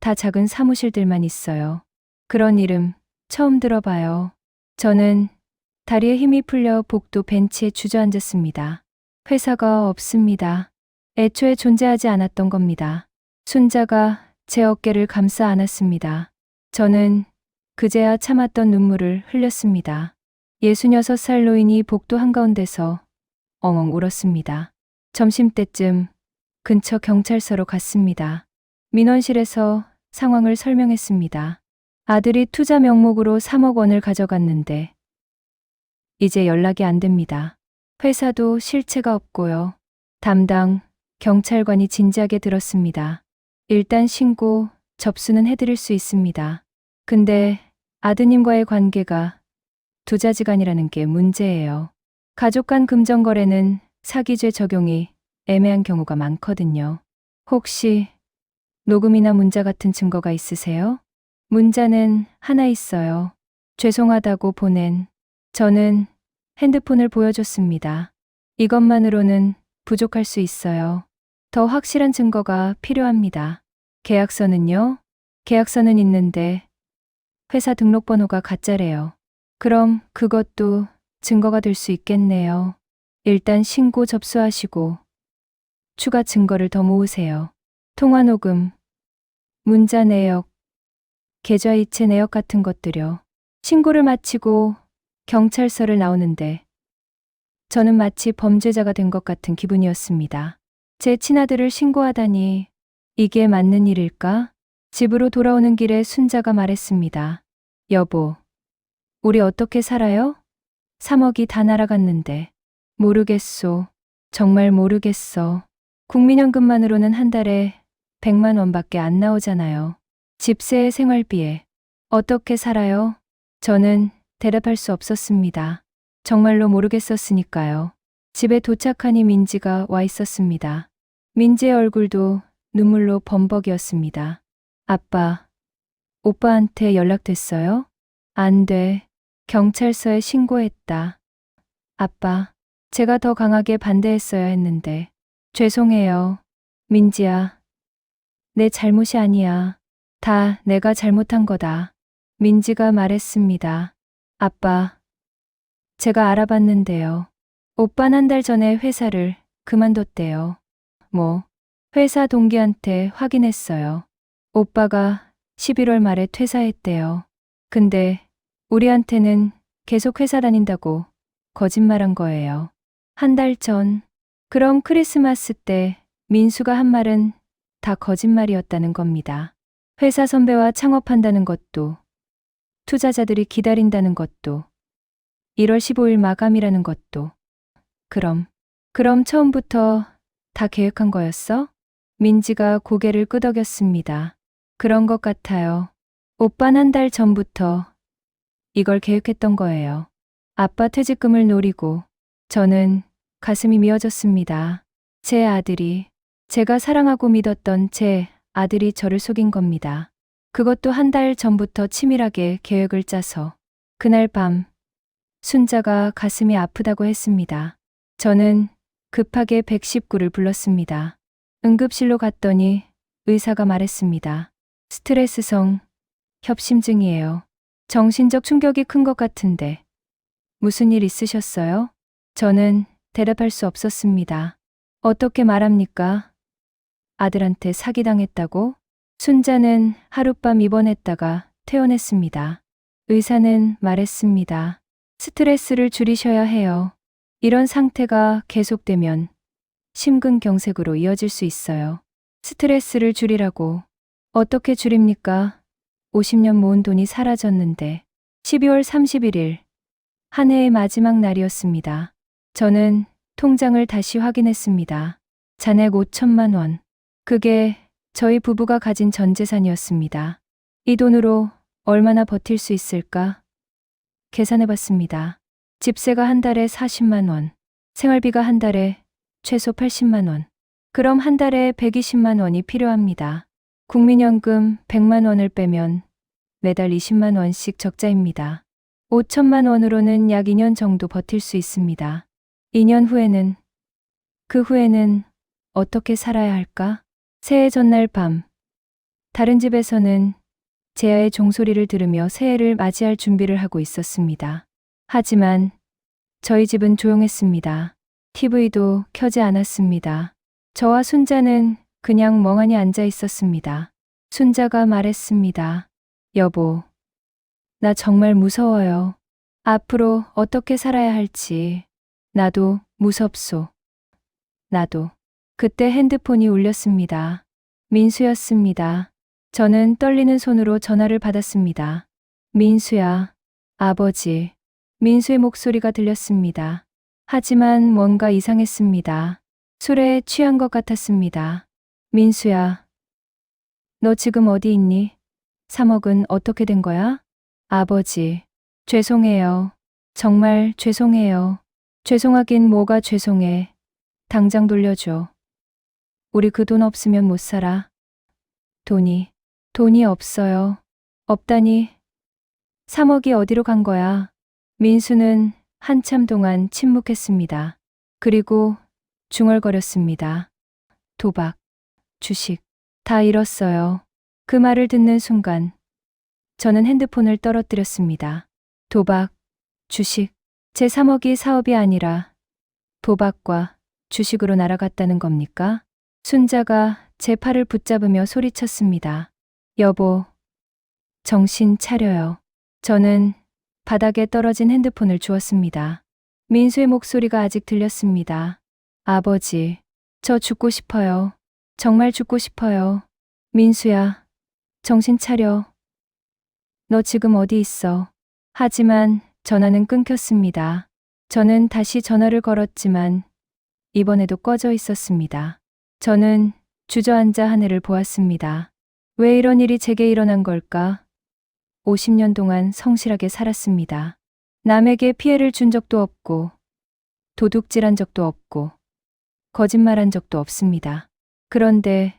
다 작은 사무실들만 있어요. 그런 이름 처음 들어봐요. 저는 다리에 힘이 풀려 복도 벤치에 주저앉았습니다. 회사가 없습니다. 애초에 존재하지 않았던 겁니다. 순자가 제 어깨를 감싸 안았습니다. 저는 그제야 참았던 눈물을 흘렸습니다. 66살 노인이 복도 한가운데서 엉엉 울었습니다. 점심때쯤 근처 경찰서로 갔습니다. 민원실에서 상황을 설명했습니다. 아들이 투자 명목으로 3억 원을 가져갔는데 이제 연락이 안 됩니다. 회사도 실체가 없고요. 담당 경찰관이 진지하게 들었습니다. 일단 신고, 접수는 해드릴 수 있습니다. 근데 아드님과의 관계가 두자지간이라는 게 문제예요. 가족 간 금전거래는 사기죄 적용이 애매한 경우가 많거든요. 혹시 녹음이나 문자 같은 증거가 있으세요? 문자는 하나 있어요. 죄송하다고 보낸. 저는 핸드폰을 보여줬습니다. 이것만으로는 부족할 수 있어요. 더 확실한 증거가 필요합니다. 계약서는요? 계약서는 있는데 회사 등록번호가 가짜래요. 그럼 그것도 증거가 될 수 있겠네요. 일단 신고 접수하시고 추가 증거를 더 모으세요. 통화 녹음, 문자 내역, 계좌이체 내역 같은 것들요. 신고를 마치고 경찰서를 나오는데 저는 마치 범죄자가 된 것 같은 기분이었습니다. 제 친아들을 신고하다니 이게 맞는 일일까? 집으로 돌아오는 길에 순자가 말했습니다. 여보, 우리 어떻게 살아요? 3억이 다 날아갔는데. 모르겠소. 정말 모르겠어. 국민연금만으로는 한 달에 100만 원밖에 안 나오잖아요. 집세, 생활비에 어떻게 살아요? 저는 대답할 수 없었습니다. 정말로 모르겠었으니까요. 집에 도착하니 민지가 와 있었습니다. 민지의 얼굴도 눈물로 범벅이었습니다. 아빠, 오빠한테 연락됐어요? 안 돼. 경찰서에 신고했다. 아빠, 제가 더 강하게 반대했어야 했는데. 죄송해요. 민지야. 내 잘못이 아니야. 다 내가 잘못한 거다. 민지가 말했습니다. 아빠, 제가 알아봤는데요. 오빤 한 달 전에 회사를 그만뒀대요. 회사 동기한테 확인했어요. 오빠가 11월 말에 퇴사했대요. 근데 우리한테는 계속 회사 다닌다고 거짓말한 거예요. 한 달 전. 그럼 크리스마스 때 민수가 한 말은 다 거짓말이었다는 겁니다. 회사 선배와 창업한다는 것도, 투자자들이 기다린다는 것도, 1월 15일 마감이라는 것도. 그럼 처음부터 다 계획한 거였어? 민지가 고개를 끄덕였습니다. 그런 것 같아요. 오빤 한 달 전부터 이걸 계획했던 거예요. 아빠 퇴직금을 노리고. 저는 가슴이 미어졌습니다. 제 아들이, 제가 사랑하고 믿었던 제 아들이 저를 속인 겁니다. 그것도 한 달 전부터 치밀하게 계획을 짜서. 그날 밤 순자가 가슴이 아프다고 했습니다. 저는 급하게 119를 불렀습니다. 응급실로 갔더니 의사가 말했습니다. 스트레스성 협심증이에요. 정신적 충격이 큰 것 같은데 무슨 일 있으셨어요? 저는 대답할 수 없었습니다. 어떻게 말합니까? 아들한테 사기당했다고? 순자는 하룻밤 입원했다가 퇴원했습니다. 의사는 말했습니다. 스트레스를 줄이셔야 해요. 이런 상태가 계속되면 심근경색으로 이어질 수 있어요. 스트레스를 줄이라고. 어떻게 줄입니까? 50년 모은 돈이 사라졌는데. 12월 31일, 한 해의 마지막 날이었습니다. 저는 통장을 다시 확인했습니다. 잔액 5천만 원. 그게 저희 부부가 가진 전 재산이었습니다. 이 돈으로 얼마나 버틸 수 있을까? 계산해봤습니다. 집세가 한 달에 40만 원, 생활비가 한 달에 최소 80만 원. 그럼 한 달에 120만 원이 필요합니다. 국민연금 100만 원을 빼면 매달 20만 원씩 적자입니다. 5천만 원으로는 약 2년 정도 버틸 수 있습니다. 2년 후에는, 그 후에는 어떻게 살아야 할까? 새해 전날 밤, 다른 집에서는 제아의 종소리를 들으며 새해를 맞이할 준비를 하고 있었습니다. 하지만 저희 집은 조용했습니다. TV도 켜지 않았습니다. 저와 순자는 그냥 멍하니 앉아 있었습니다. 순자가 말했습니다. 여보, 나 정말 무서워요. 앞으로 어떻게 살아야 할지. 나도 무섭소. 나도. 그때 핸드폰이 울렸습니다. 민수였습니다. 저는 떨리는 손으로 전화를 받았습니다. 민수야, 아버지. 민수의 목소리가 들렸습니다. 하지만 뭔가 이상했습니다. 술에 취한 것 같았습니다. 민수야, 너 지금 어디 있니? 3억은 어떻게 된 거야? 아버지, 죄송해요. 정말 죄송해요. 죄송하긴 뭐가 죄송해. 당장 돌려줘. 우리 그 돈 없으면 못 살아. 돈이 없어요. 없다니. 3억이 어디로 간 거야? 민수는 한참 동안 침묵했습니다. 그리고 중얼거렸습니다. 도박, 주식, 다 잃었어요. 그 말을 듣는 순간 저는 핸드폰을 떨어뜨렸습니다. 도박, 주식, 제 3억이 사업이 아니라 도박과 주식으로 날아갔다는 겁니까? 순자가 제 팔을 붙잡으며 소리쳤습니다. 여보, 정신 차려요. 저는 바닥에 떨어진 핸드폰을 주었습니다. 민수의 목소리가 아직 들렸습니다. 아버지, 저 죽고 싶어요. 정말 죽고 싶어요. 민수야, 정신 차려. 너 지금 어디 있어? 하지만 전화는 끊겼습니다. 저는 다시 전화를 걸었지만 이번에도 꺼져 있었습니다. 저는 주저앉아 하늘을 보았습니다. 왜 이런 일이 제게 일어난 걸까? 50년 동안 성실하게 살았습니다. 남에게 피해를 준 적도 없고, 도둑질한 적도 없고, 거짓말한 적도 없습니다. 그런데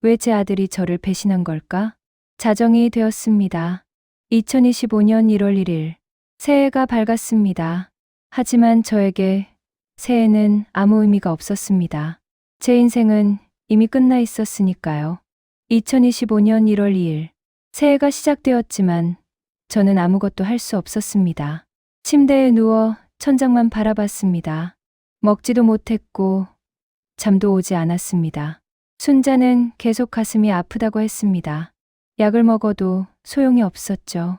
왜 제 아들이 저를 배신한 걸까? 자정이 되었습니다. 2025년 1월 1일. 새해가 밝았습니다. 하지만 저에게 새해는 아무 의미가 없었습니다. 제 인생은 이미 끝나 있었으니까요. 2025년 1월 2일. 새해가 시작되었지만 저는 아무것도 할 수 없었습니다. 침대에 누워 천장만 바라봤습니다. 먹지도 못했고 잠도 오지 않았습니다. 순자는 계속 가슴이 아프다고 했습니다. 약을 먹어도 소용이 없었죠.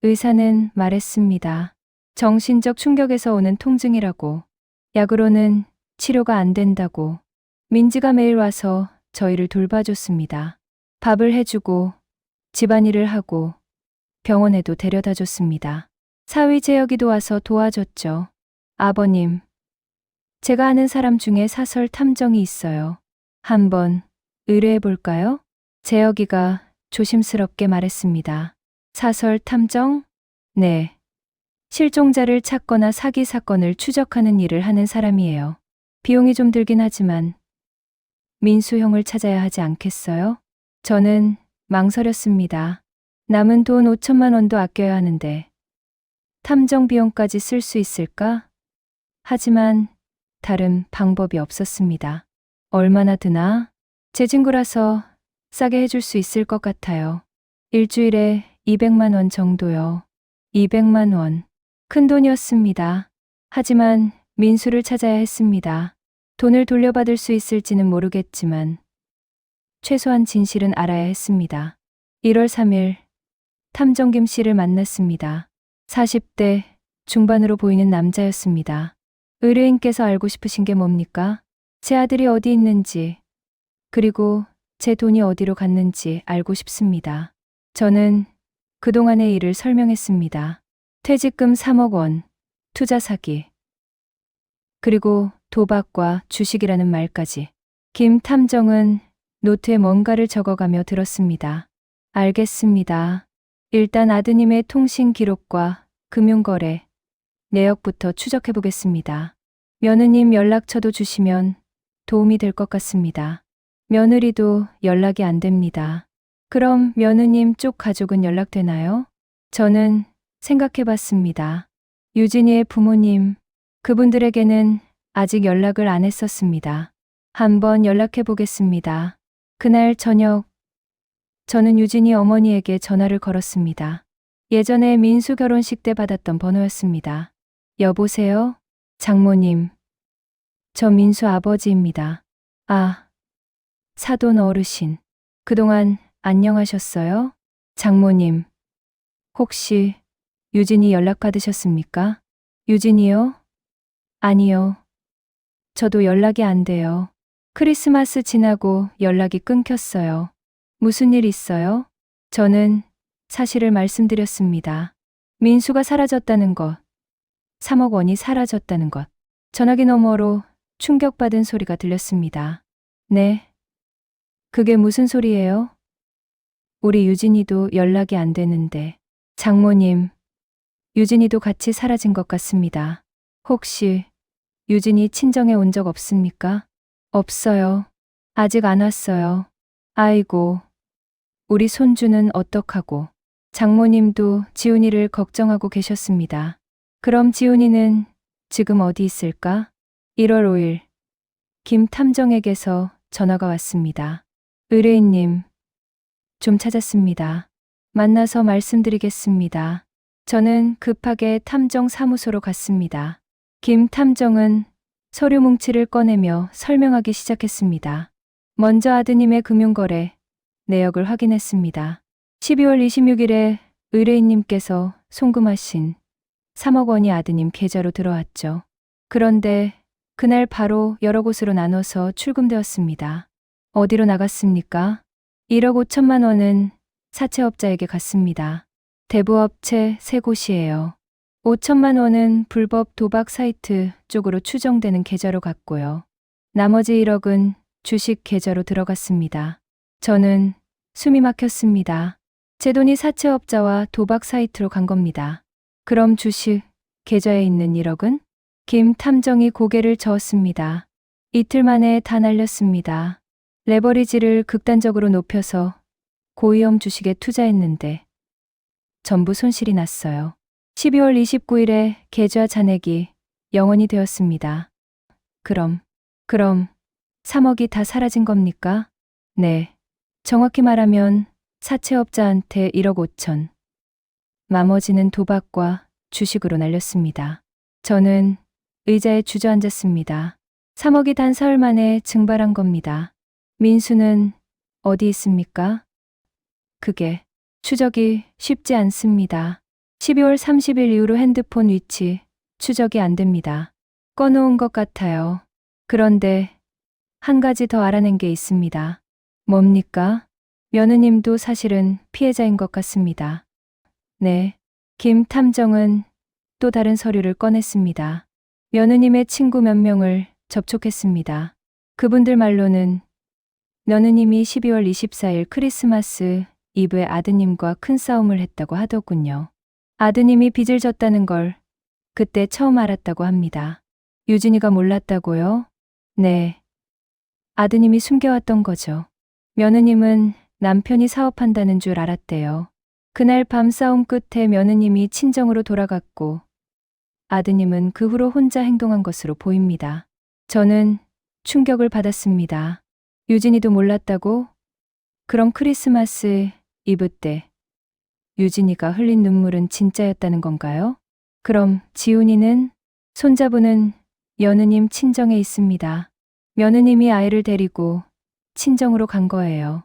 의사는 말했습니다. 정신적 충격에서 오는 통증이라고. 약으로는 치료가 안 된다고. 민지가 매일 와서 저희를 돌봐줬습니다. 밥을 해주고 집안일을 하고 병원에도 데려다 줬습니다. 사위 재혁이도 와서 도와줬죠. 아버님, 제가 아는 사람 중에 사설 탐정이 있어요. 한번 의뢰해 볼까요? 재혁이가 조심스럽게 말했습니다. 사설 탐정? 네. 실종자를 찾거나 사기 사건을 추적하는 일을 하는 사람이에요. 비용이 좀 들긴 하지만 민수 형을 찾아야 하지 않겠어요? 저는 망설였습니다. 남은 돈 5천만 원도 아껴야 하는데 탐정 비용까지 쓸 수 있을까? 하지만 다른 방법이 없었습니다. 얼마나 드나? 제 친구라서 싸게 해줄 수 있을 것 같아요. 일주일에 200만 원 정도요. 200만 원. 큰 돈이었습니다. 하지만 민수를 찾아야 했습니다. 돈을 돌려받을 수 있을지는 모르겠지만 최소한 진실은 알아야 했습니다. 1월 3일 탐정 김 씨를 만났습니다. 40대 중반으로 보이는 남자였습니다. 의뢰인께서 알고 싶으신 게 뭡니까? 제 아들이 어디 있는지, 그리고 제 돈이 어디로 갔는지 알고 싶습니다. 저는 그동안의 일을 설명했습니다. 퇴직금 3억 원, 투자 사기, 그리고 도박과 주식이라는 말까지. 김 탐정은 노트에 뭔가를 적어가며 들었습니다. 알겠습니다. 일단 아드님의 통신 기록과 금융거래, 내역부터 추적해 보겠습니다. 며느님 연락처도 주시면 도움이 될 것 같습니다. 며느리도 연락이 안 됩니다. 그럼 며느님 쪽 가족은 연락되나요? 저는 생각해 봤습니다. 유진이의 부모님, 그분들에게는 아직 연락을 안 했었습니다. 한번 연락해 보겠습니다. 그날 저녁, 저는 유진이 어머니에게 전화를 걸었습니다. 예전에 민수 결혼식 때 받았던 번호였습니다. 여보세요? 장모님. 저 민수 아버지입니다. 아, 사돈 어르신. 그동안 안녕하셨어요? 장모님. 혹시 유진이 연락 받으셨습니까? 유진이요? 아니요. 저도 연락이 안 돼요. 크리스마스 지나고 연락이 끊겼어요. 무슨 일 있어요? 저는 사실을 말씀드렸습니다. 민수가 사라졌다는 것, 3억 원이 사라졌다는 것. 전화기 너머로 충격받은 소리가 들렸습니다. 네. 그게 무슨 소리예요? 우리 유진이도 연락이 안 되는데. 장모님, 유진이도 같이 사라진 것 같습니다. 혹시 유진이 친정에 온 적 없습니까? 없어요. 아직 안 왔어요. 아이고, 우리 손주는 어떡하고. 장모님도 지훈이를 걱정하고 계셨습니다. 그럼 지훈이는 지금 어디 있을까? 1월 5일, 김 탐정에게서 전화가 왔습니다. 의뢰인님, 좀 찾았습니다. 만나서 말씀드리겠습니다. 저는 급하게 탐정 사무소로 갔습니다. 김 탐정은 서류 뭉치를 꺼내며 설명하기 시작했습니다. 먼저 아드님의 금융거래 내역을 확인했습니다. 12월 26일에 의뢰인님께서 송금하신 3억 원이 아드님 계좌로 들어왔죠. 그런데 그날 바로 여러 곳으로 나눠서 출금되었습니다. 어디로 나갔습니까? 1억 5천만 원은 사채업자에게 갔습니다. 대부업체 3곳이에요. 5천만 원은 불법 도박 사이트 쪽으로 추정되는 계좌로 갔고요. 나머지 1억은 주식 계좌로 들어갔습니다. 저는 숨이 막혔습니다. 제 돈이 사채업자와 도박 사이트로 간 겁니다. 그럼 주식 계좌에 있는 1억은? 김 탐정이 고개를 저었습니다. 이틀 만에 다 날렸습니다. 레버리지를 극단적으로 높여서 고위험 주식에 투자했는데 전부 손실이 났어요. 12월 29일에 계좌 잔액이 0원이 되었습니다. 그럼 3억이 다 사라진 겁니까? 네. 정확히 말하면 사채업자한테 1억 5천. 나머지는 도박과 주식으로 날렸습니다. 저는 의자에 주저앉았습니다. 3억이 단 사흘 만에 증발한 겁니다. 민수는 어디 있습니까? 그게 추적이 쉽지 않습니다. 12월 30일 이후로 핸드폰 위치 추적이 안 됩니다. 꺼놓은 것 같아요. 그런데 한 가지 더 알아낸 게 있습니다. 뭡니까? 며느님도 사실은 피해자인 것 같습니다. 네. 김 탐정은 또 다른 서류를 꺼냈습니다. 며느님의 친구 몇 명을 접촉했습니다. 그분들 말로는 며느님이 12월 24일 크리스마스 이브에 아드님과 큰 싸움을 했다고 하더군요. 아드님이 빚을 졌다는 걸 그때 처음 알았다고 합니다. 유진이가 몰랐다고요? 네. 아드님이 숨겨왔던 거죠. 며느님은 남편이 사업한다는 줄 알았대요. 그날 밤 싸움 끝에 며느님이 친정으로 돌아갔고 아드님은 그 후로 혼자 행동한 것으로 보입니다. 저는 충격을 받았습니다. 유진이도 몰랐다고? 그럼 크리스마스 이브 때 유진이가 흘린 눈물은 진짜였다는 건가요? 그럼 지훈이는? 손자분은 며느님 친정에 있습니다. 며느님이 아이를 데리고 친정으로 간 거예요.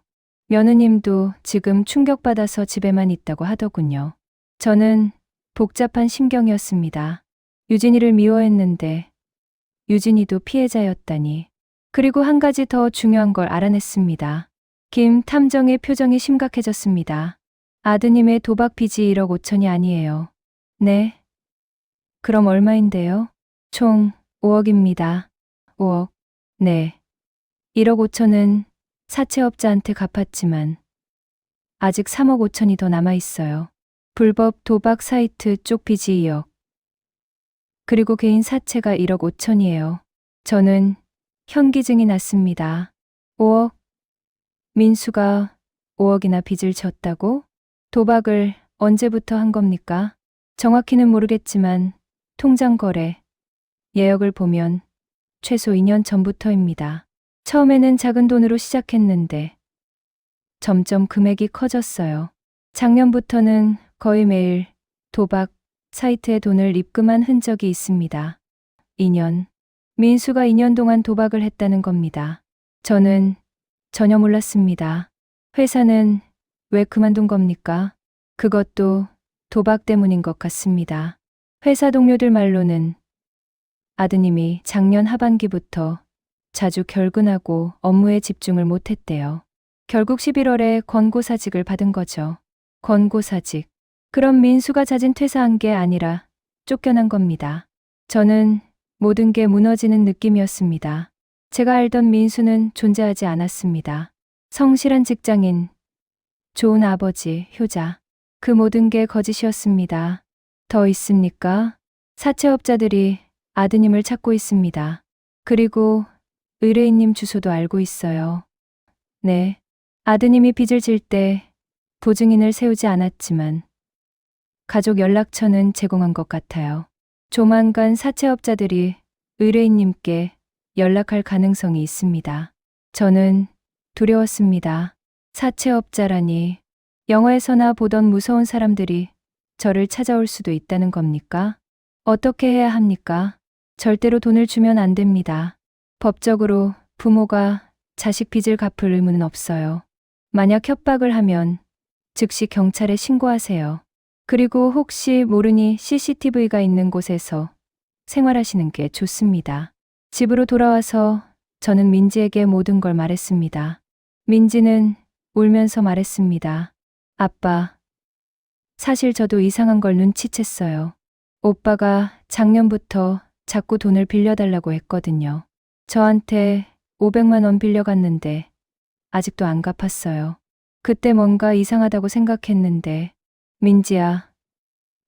며느님도 지금 충격받아서 집에만 있다고 하더군요. 저는 복잡한 심경이었습니다. 유진이를 미워했는데 유진이도 피해자였다니. 그리고 한 가지 더 중요한 걸 알아냈습니다. 김 탐정의 표정이 심각해졌습니다. 아드님의 도박 빚이 1억 5천이 아니에요. 네. 그럼 얼마인데요? 총 5억입니다. 5억. 네. 1억 5천은 사채업자한테 갚았지만 아직 3억 5천이 더 남아있어요. 불법 도박 사이트 쪽 빚이 2억. 그리고 개인 사채가 1억 5천이에요. 저는 현기증이 났습니다. 5억? 민수가 5억이나 빚을 졌다고? 도박을 언제부터 한 겁니까? 정확히는 모르겠지만 통장 거래 예역을 보면 최소 2년 전부터입니다. 처음에는 작은 돈으로 시작했는데 점점 금액이 커졌어요. 작년부터는 거의 매일 도박 사이트에 돈을 입금한 흔적이 있습니다. 2년. 민수가 2년 동안 도박을 했다는 겁니다. 저는 전혀 몰랐습니다. 회사는 왜 그만둔 겁니까? 그것도 도박 때문인 것 같습니다. 회사 동료들 말로는 아드님이 작년 하반기부터 자주 결근하고 업무에 집중을 못했대요. 결국 11월에 권고사직을 받은 거죠. 권고사직. 그럼 민수가 자진 퇴사한 게 아니라 쫓겨난 겁니다. 저는 모든 게 무너지는 느낌이었습니다. 제가 알던 민수는 존재하지 않았습니다. 성실한 직장인, 좋은 아버지, 효자. 그 모든 게 거짓이었습니다. 더 있습니까? 사채업자들이 아드님을 찾고 있습니다. 그리고 의뢰인님 주소도 알고 있어요. 네. 아드님이 빚을 질 때 보증인을 세우지 않았지만 가족 연락처는 제공한 것 같아요. 조만간 사채업자들이 의뢰인님께 연락할 가능성이 있습니다. 저는 두려웠습니다. 사채업자라니 영화에서나 보던 무서운 사람들이 저를 찾아올 수도 있다는 겁니까? 어떻게 해야 합니까? 절대로 돈을 주면 안 됩니다. 법적으로 부모가 자식 빚을 갚을 의무는 없어요. 만약 협박을 하면 즉시 경찰에 신고하세요. 그리고 혹시 모르니 CCTV가 있는 곳에서 생활하시는 게 좋습니다. 집으로 돌아와서 저는 민지에게 모든 걸 말했습니다. 민지는 울면서 말했습니다. 아빠, 사실 저도 이상한 걸 눈치챘어요. 오빠가 작년부터 자꾸 돈을 빌려달라고 했거든요. 저한테 500만 원 빌려갔는데 아직도 안 갚았어요. 그때 뭔가 이상하다고 생각했는데 민지야,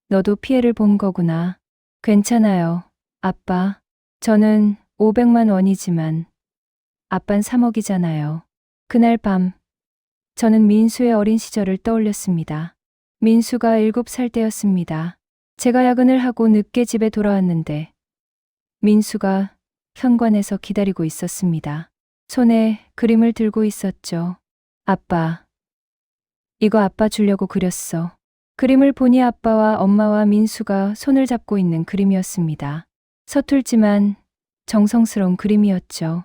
너도 피해를 본 거구나. 괜찮아요, 아빠. 저는 500만 원이지만 아빤 3억이잖아요. 그날 밤 저는 민수의 어린 시절을 떠올렸습니다. 민수가 7살 때였습니다. 제가 야근을 하고 늦게 집에 돌아왔는데 민수가 현관에서 기다리고 있었습니다. 손에 그림을 들고 있었죠. 아빠, 이거 아빠 주려고 그렸어. 그림을 보니 아빠와 엄마와 민수가 손을 잡고 있는 그림이었습니다. 서툴지만 정성스러운 그림이었죠.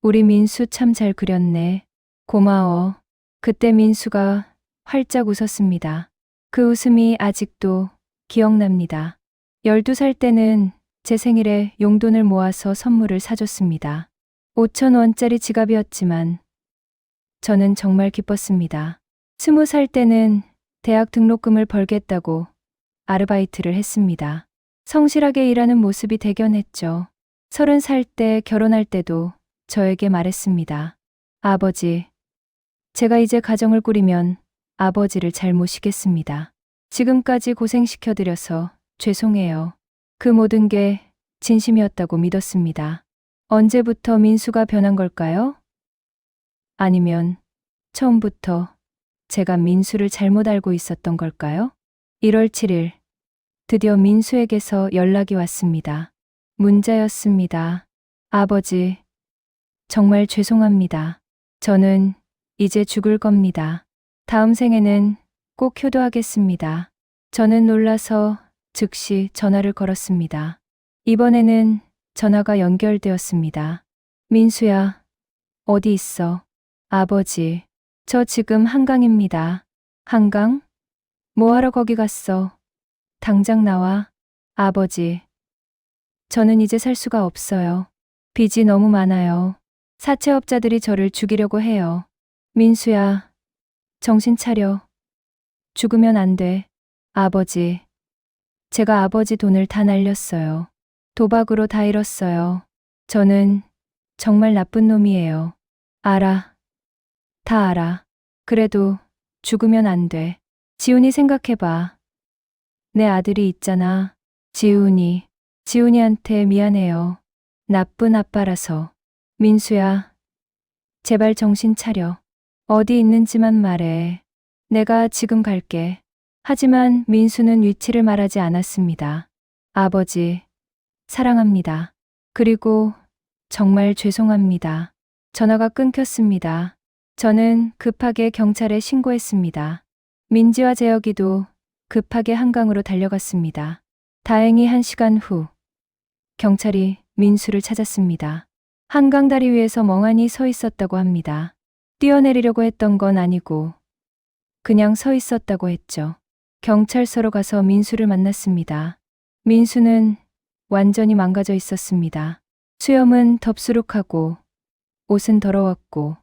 우리 민수 참 잘 그렸네. 고마워. 그때 민수가 활짝 웃었습니다. 그 웃음이 아직도 기억납니다. 12살 때는 제 생일에 용돈을 모아서 선물을 사줬습니다. 5,000원짜리 지갑이었지만 저는 정말 기뻤습니다. 20살 때는 대학 등록금을 벌겠다고 아르바이트를 했습니다. 성실하게 일하는 모습이 대견했죠. 30살 때 결혼할 때도 저에게 말했습니다. 아버지, 제가 이제 가정을 꾸리면 아버지를 잘 모시겠습니다. 지금까지 고생시켜드려서 죄송해요. 그 모든 게 진심이었다고 믿었습니다. 언제부터 민수가 변한 걸까요? 아니면 처음부터 제가 민수를 잘못 알고 있었던 걸까요? 1월 7일, 드디어 민수에게서 연락이 왔습니다. 문자였습니다. 아버지, 정말 죄송합니다. 저는 이제 죽을 겁니다. 다음 생에는 꼭 효도하겠습니다. 저는 놀라서 즉시 전화를 걸었습니다. 이번에는 전화가 연결되었습니다. 민수야, 어디 있어? 아버지, 저 지금 한강입니다. 한강? 뭐하러 거기 갔어? 당장 나와. 아버지, 저는 이제 살 수가 없어요. 빚이 너무 많아요. 사채업자들이 저를 죽이려고 해요. 민수야, 정신 차려. 죽으면 안 돼. 아버지, 제가 아버지 돈을 다 날렸어요. 도박으로 다 잃었어요. 저는 정말 나쁜 놈이에요. 알아. 다 알아. 그래도 죽으면 안 돼. 지훈이 생각해봐. 내 아들이 있잖아. 지훈이한테 미안해요. 나쁜 아빠라서. 민수야, 제발 정신 차려. 어디 있는지만 말해. 내가 지금 갈게. 하지만 민수는 위치를 말하지 않았습니다. 아버지, 사랑합니다. 그리고 정말 죄송합니다. 전화가 끊겼습니다. 저는 급하게 경찰에 신고했습니다. 민지와 재혁이도 급하게 한강으로 달려갔습니다. 다행히 1시간 후 경찰이 민수를 찾았습니다. 한강 다리 위에서 멍하니 서 있었다고 합니다. 뛰어내리려고 했던 건 아니고 그냥 서 있었다고 했죠. 경찰서로 가서 민수를 만났습니다. 민수는 완전히 망가져 있었습니다. 수염은 덥수룩하고 옷은 더러웠고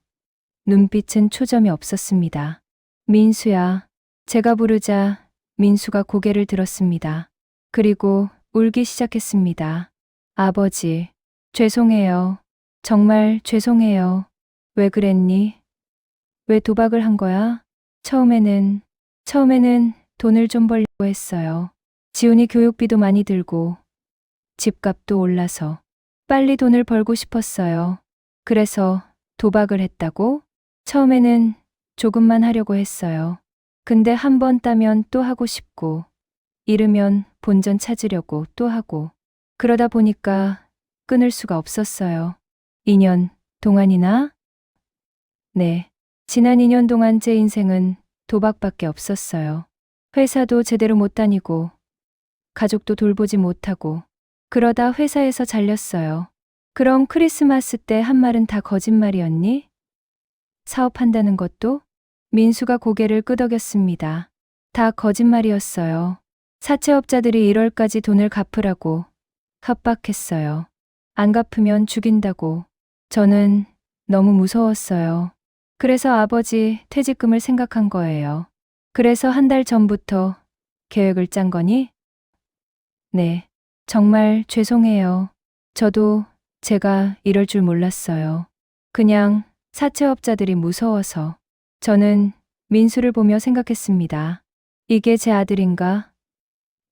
눈빛은 초점이 없었습니다. 민수야, 제가 부르자 민수가 고개를 들었습니다. 그리고 울기 시작했습니다. 아버지, 죄송해요. 정말 죄송해요. 왜 그랬니? 왜 도박을 한 거야? 처음에는 돈을 좀 벌려고 했어요. 지훈이 교육비도 많이 들고 집값도 올라서 빨리 돈을 벌고 싶었어요. 그래서 도박을 했다고? 처음에는 조금만 하려고 했어요. 근데 한 번 따면 또 하고 싶고, 잃으면 본전 찾으려고 또 하고, 그러다 보니까 끊을 수가 없었어요. 2년 동안이나? 네. 지난 2년 동안 제 인생은 도박밖에 없었어요. 회사도 제대로 못 다니고, 가족도 돌보지 못하고, 그러다 회사에서 잘렸어요. 그럼 크리스마스 때 한 말은 다 거짓말이었니? 사업한다는 것도? 민수가 고개를 끄덕였습니다. 다 거짓말이었어요. 사채업자들이 1월까지 돈을 갚으라고 협박했어요. 안 갚으면 죽인다고. 저는 너무 무서웠어요. 그래서 아버지 퇴직금을 생각한 거예요. 그래서 1달 전부터 계획을 짠 거니? 네, 정말 죄송해요. 저도 제가 이럴 줄 몰랐어요. 그냥 사채업자들이 무서워서. 저는 민수를 보며 생각했습니다. 이게 제 아들인가?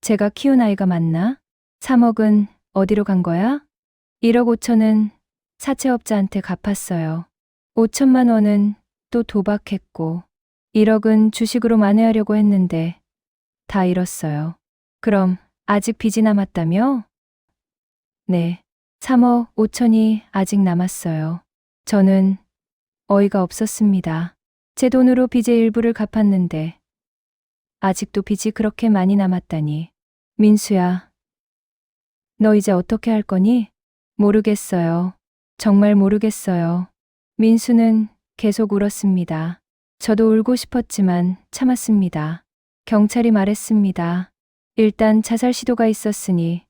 제가 키운 아이가 맞나? 3억은 어디로 간 거야? 1억 5천은 사채업자한테 갚았어요. 5천만 원은 또 도박했고 1억은 주식으로 만회하려고 했는데 다 잃었어요. 그럼 아직 빚이 남았다며? 네. 3억 5천이 아직 남았어요. 저는 어이가 없었습니다. 제 돈으로 빚의 일부를 갚았는데 아직도 빚이 그렇게 많이 남았다니. 민수야, 너 이제 어떻게 할 거니? 모르겠어요. 정말 모르겠어요. 민수는 계속 울었습니다. 저도 울고 싶었지만 참았습니다. 경찰이 말했습니다. 일단 자살 시도가 있었으니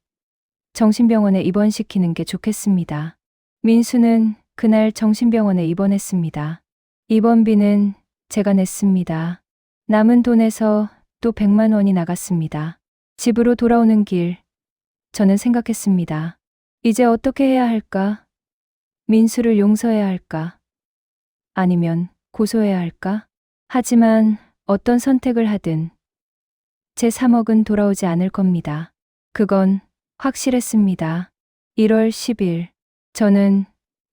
정신병원에 입원시키는 게 좋겠습니다. 민수는 그날 정신병원에 입원했습니다. 입원비는 제가 냈습니다. 남은 돈에서 또 100만 원이 나갔습니다. 집으로 돌아오는 길, 저는 생각했습니다. 이제 어떻게 해야 할까? 민수를 용서해야 할까? 아니면 고소해야 할까? 하지만 어떤 선택을 하든 제 3억은 돌아오지 않을 겁니다. 그건 확실했습니다. 1월 10일, 저는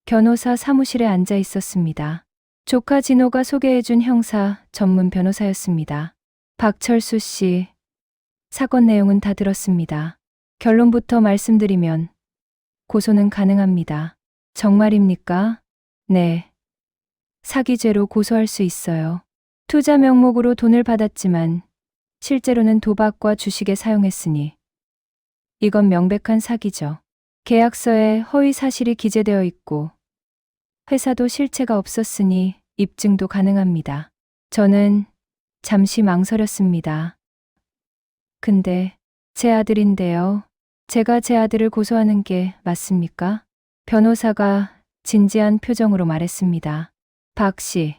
변호사 사무실에 앉아 있었습니다. 조카 진호가 소개해준 형사 전문 변호사였습니다. 박철수 씨, 사건 내용은 다 들었습니다. 결론부터 말씀드리면 고소는 가능합니다. 정말입니까? 네. 사기죄로 고소할 수 있어요. 투자 명목으로 돈을 받았지만 실제로는 도박과 주식에 사용했으니 이건 명백한 사기죠. 계약서에 허위 사실이 기재되어 있고 회사도 실체가 없었으니 입증도 가능합니다. 저는 잠시 망설였습니다. 근데 제 아들인데요. 제가 제 아들을 고소하는 게 맞습니까? 변호사가 진지한 표정으로 말했습니다. 박 씨,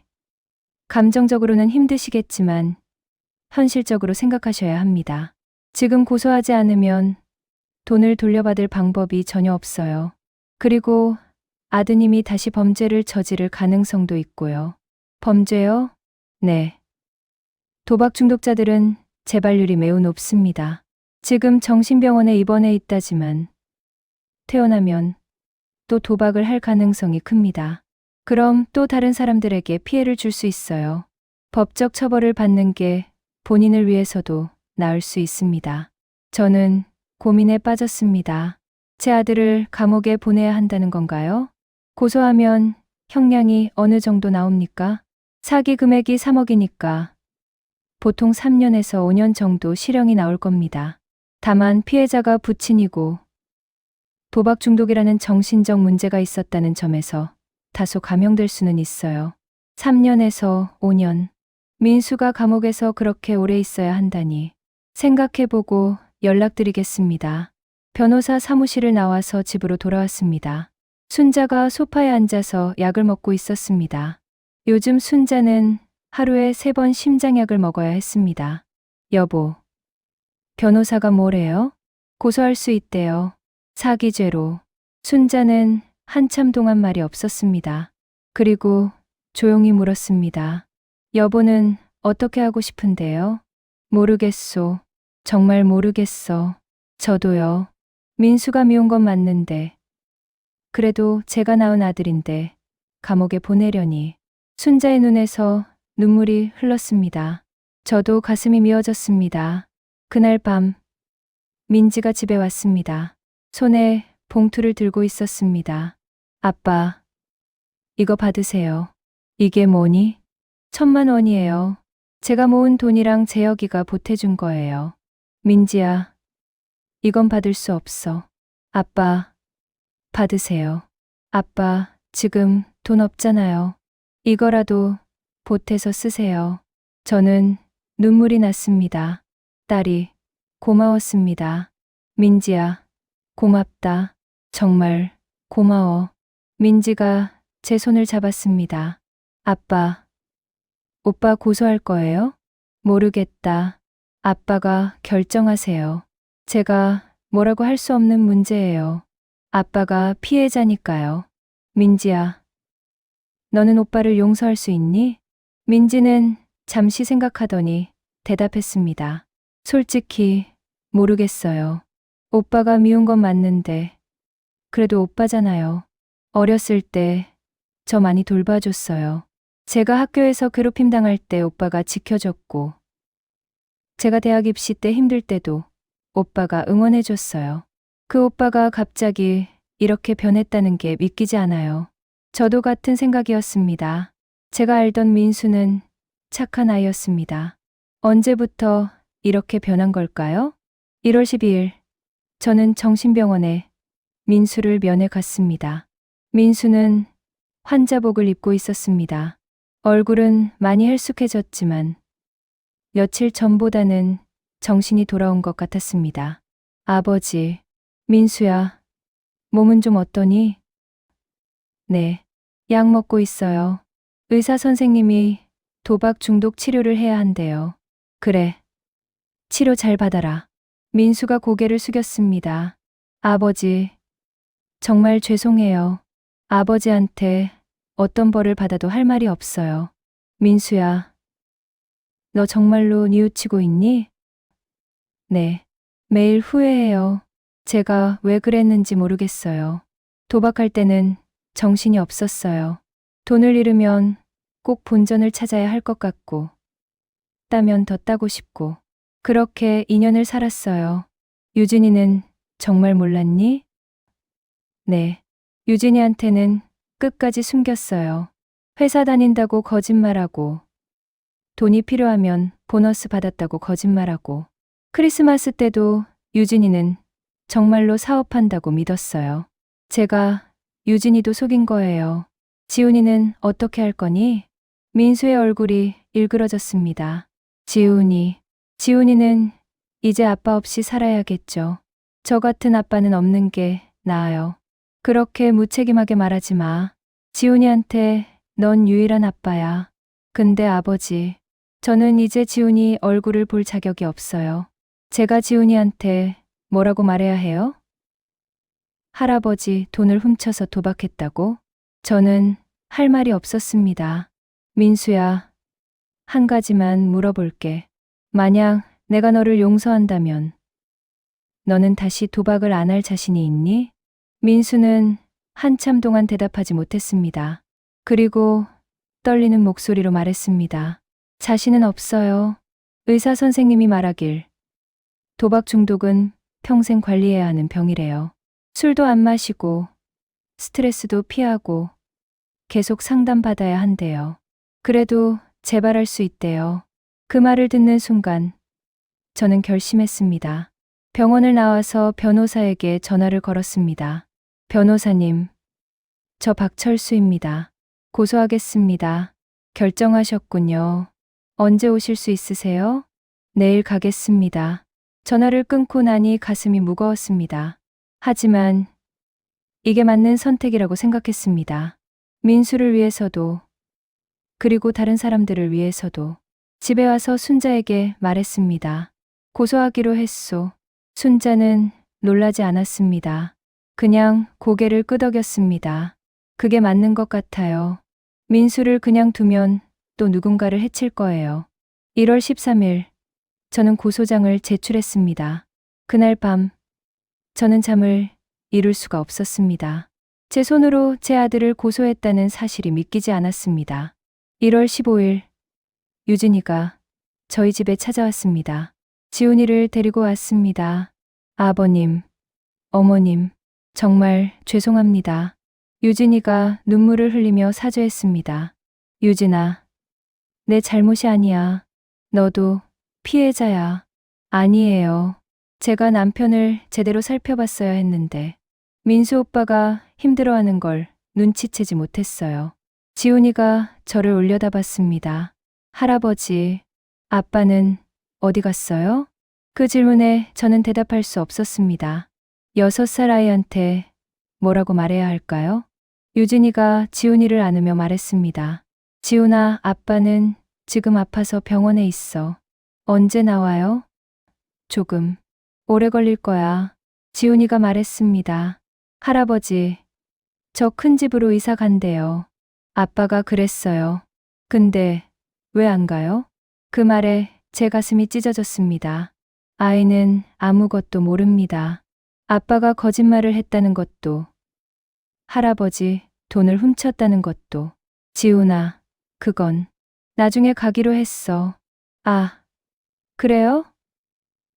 감정적으로는 힘드시겠지만 현실적으로 생각하셔야 합니다. 지금 고소하지 않으면 돈을 돌려받을 방법이 전혀 없어요. 그리고 아드님이 다시 범죄를 저지를 가능성도 있고요. 범죄요? 네. 도박 중독자들은 재발률이 매우 높습니다. 지금 정신병원에 입원해 있다지만 퇴원하면 또 도박을 할 가능성이 큽니다. 그럼 또 다른 사람들에게 피해를 줄 수 있어요. 법적 처벌을 받는 게 본인을 위해서도 나을 수 있습니다. 저는 고민에 빠졌습니다. 제 아들을 감옥에 보내야 한다는 건가요? 고소하면 형량이 어느 정도 나옵니까? 사기 금액이 3억이니까 보통 3년에서 5년 정도 실형이 나올 겁니다. 다만 피해자가 부친이고 도박 중독이라는 정신적 문제가 있었다는 점에서 다소 감형될 수는 있어요. 3년에서 5년. 민수가 감옥에서 그렇게 오래 있어야 한다니. 생각해보고 연락드리겠습니다. 변호사 사무실을 나와서 집으로 돌아왔습니다. 순자가 소파에 앉아서 약을 먹고 있었습니다. 요즘 순자는 하루에 3번 심장약을 먹어야 했습니다. 여보, 변호사가 뭐래요? 고소할 수 있대요. 사기죄로. 순자는 한참 동안 말이 없었습니다. 그리고 조용히 물었습니다. 여보는 어떻게 하고 싶은데요? 모르겠소. 정말 모르겠어. 저도요. 민수가 미운 건 맞는데. 그래도 제가 낳은 아들인데 감옥에 보내려니. 순자의 눈에서 눈물이 흘렀습니다. 저도 가슴이 미어졌습니다. 그날 밤 민지가 집에 왔습니다. 손에 봉투를 들고 있었습니다. 아빠, 이거 받으세요. 이게 뭐니? 1,000만 원이에요. 제가 모은 돈이랑 재혁이가 보태준 거예요. 민지야, 이건 받을 수 없어. 아빠, 받으세요. 아빠, 지금 돈 없잖아요. 이거라도 보태서 쓰세요. 저는 눈물이 났습니다. 딸이 고마웠습니다. 민지야, 고맙다. 정말 고마워. 민지가 제 손을 잡았습니다. 아빠, 오빠 고소할 거예요? 모르겠다. 아빠가 결정하세요. 제가 뭐라고 할 수 없는 문제예요. 아빠가 피해자니까요. 민지야, 너는 오빠를 용서할 수 있니? 민지는 잠시 생각하더니 대답했습니다. 솔직히 모르겠어요. 오빠가 미운 건 맞는데 그래도 오빠잖아요. 어렸을 때 저 많이 돌봐줬어요. 제가 학교에서 괴롭힘 당할 때 오빠가 지켜줬고 제가 대학 입시 때 힘들 때도 오빠가 응원해줬어요. 그 오빠가 갑자기 이렇게 변했다는 게 믿기지 않아요. 저도 같은 생각이었습니다. 제가 알던 민수는 착한 아이였습니다. 언제부터 이렇게 변한 걸까요? 1월 12일, 저는 정신병원에 민수를 면회 갔습니다. 민수는 환자복을 입고 있었습니다. 얼굴은 많이 헬쑥해졌지만 며칠 전보다는 정신이 돌아온 것 같았습니다. 아버지, 민수야, 몸은 좀 어떠니? 네, 약 먹고 있어요. 의사 선생님이 도박 중독 치료를 해야 한대요. 그래, 치료 잘 받아라. 민수가 고개를 숙였습니다. 아버지, 정말 죄송해요. 아버지한테 어떤 벌을 받아도 할 말이 없어요. 민수야, 너 정말로 뉘우치고 있니? 네, 매일 후회해요. 제가 왜 그랬는지 모르겠어요. 도박할 때는 정신이 없었어요. 돈을 잃으면 꼭 본전을 찾아야 할 것 같고, 따면 더 따고 싶고, 그렇게 2년을 살았어요. 유진이는 정말 몰랐니? 네, 유진이한테는 끝까지 숨겼어요. 회사 다닌다고 거짓말하고, 돈이 필요하면 보너스 받았다고 거짓말하고, 크리스마스 때도 유진이는 정말로 사업한다고 믿었어요. 제가 유진이도 속인 거예요. 지훈이는 어떻게 할 거니? 민수의 얼굴이 일그러졌습니다. 지훈이는 이제 아빠 없이 살아야겠죠. 저 같은 아빠는 없는 게 나아요. 그렇게 무책임하게 말하지 마. 지훈이한테 넌 유일한 아빠야. 근데 아버지, 저는 이제 지훈이 얼굴을 볼 자격이 없어요. 제가 지훈이한테 뭐라고 말해야 해요? 할아버지 돈을 훔쳐서 도박했다고? 저는 할 말이 없었습니다. 민수야, 한 가지만 물어볼게. 만약 내가 너를 용서한다면 너는 다시 도박을 안 할 자신이 있니? 민수는 한참 동안 대답하지 못했습니다. 그리고 떨리는 목소리로 말했습니다. 자신은 없어요. 의사 선생님이 말하길 도박 중독은 평생 관리해야 하는 병이래요. 술도 안 마시고 스트레스도 피하고 계속 상담받아야 한대요. 그래도 재발할 수 있대요. 그 말을 듣는 순간 저는 결심했습니다. 병원을 나와서 변호사에게 전화를 걸었습니다. 변호사님, 저 박철수입니다. 고소하겠습니다. 결정하셨군요. 언제 오실 수 있으세요? 내일 가겠습니다. 전화를 끊고 나니 가슴이 무거웠습니다. 하지만 이게 맞는 선택이라고 생각했습니다. 민수를 위해서도, 그리고 다른 사람들을 위해서도. 집에 와서 순자에게 말했습니다. 고소하기로 했소. 순자는 놀라지 않았습니다. 그냥 고개를 끄덕였습니다. 그게 맞는 것 같아요. 민수를 그냥 두면 또 누군가를 해칠 거예요. 1월 13일, 저는 고소장을 제출했습니다. 그날 밤, 저는 잠을 이룰 수가 없었습니다. 제 손으로 제 아들을 고소했다는 사실이 믿기지 않았습니다. 1월 15일, 유진이가 저희 집에 찾아왔습니다. 지훈이를 데리고 왔습니다. 아버님, 어머님, 정말 죄송합니다. 유진이가 눈물을 흘리며 사죄했습니다. 유진아, 내 잘못이 아니야. 너도 피해자야. 아니에요. 제가 남편을 제대로 살펴봤어야 했는데 민수 오빠가 힘들어하는 걸 눈치채지 못했어요. 지훈이가 저를 올려다봤습니다. 할아버지, 아빠는 어디 갔어요? 그 질문에 저는 대답할 수 없었습니다. 6살 아이한테 뭐라고 말해야 할까요? 유진이가 지훈이를 안으며 말했습니다. 지훈아, 아빠는 지금 아파서 병원에 있어. 언제 나와요? 조금. 오래 걸릴 거야. 지훈이가 말했습니다. 할아버지, 저 큰 집으로 이사 간대요. 아빠가 그랬어요. 근데 왜 안 가요? 그 말에 제 가슴이 찢어졌습니다. 아이는 아무것도 모릅니다. 아빠가 거짓말을 했다는 것도, 할아버지 돈을 훔쳤다는 것도. 지훈아, 그건 나중에 가기로 했어. 아, 그래요?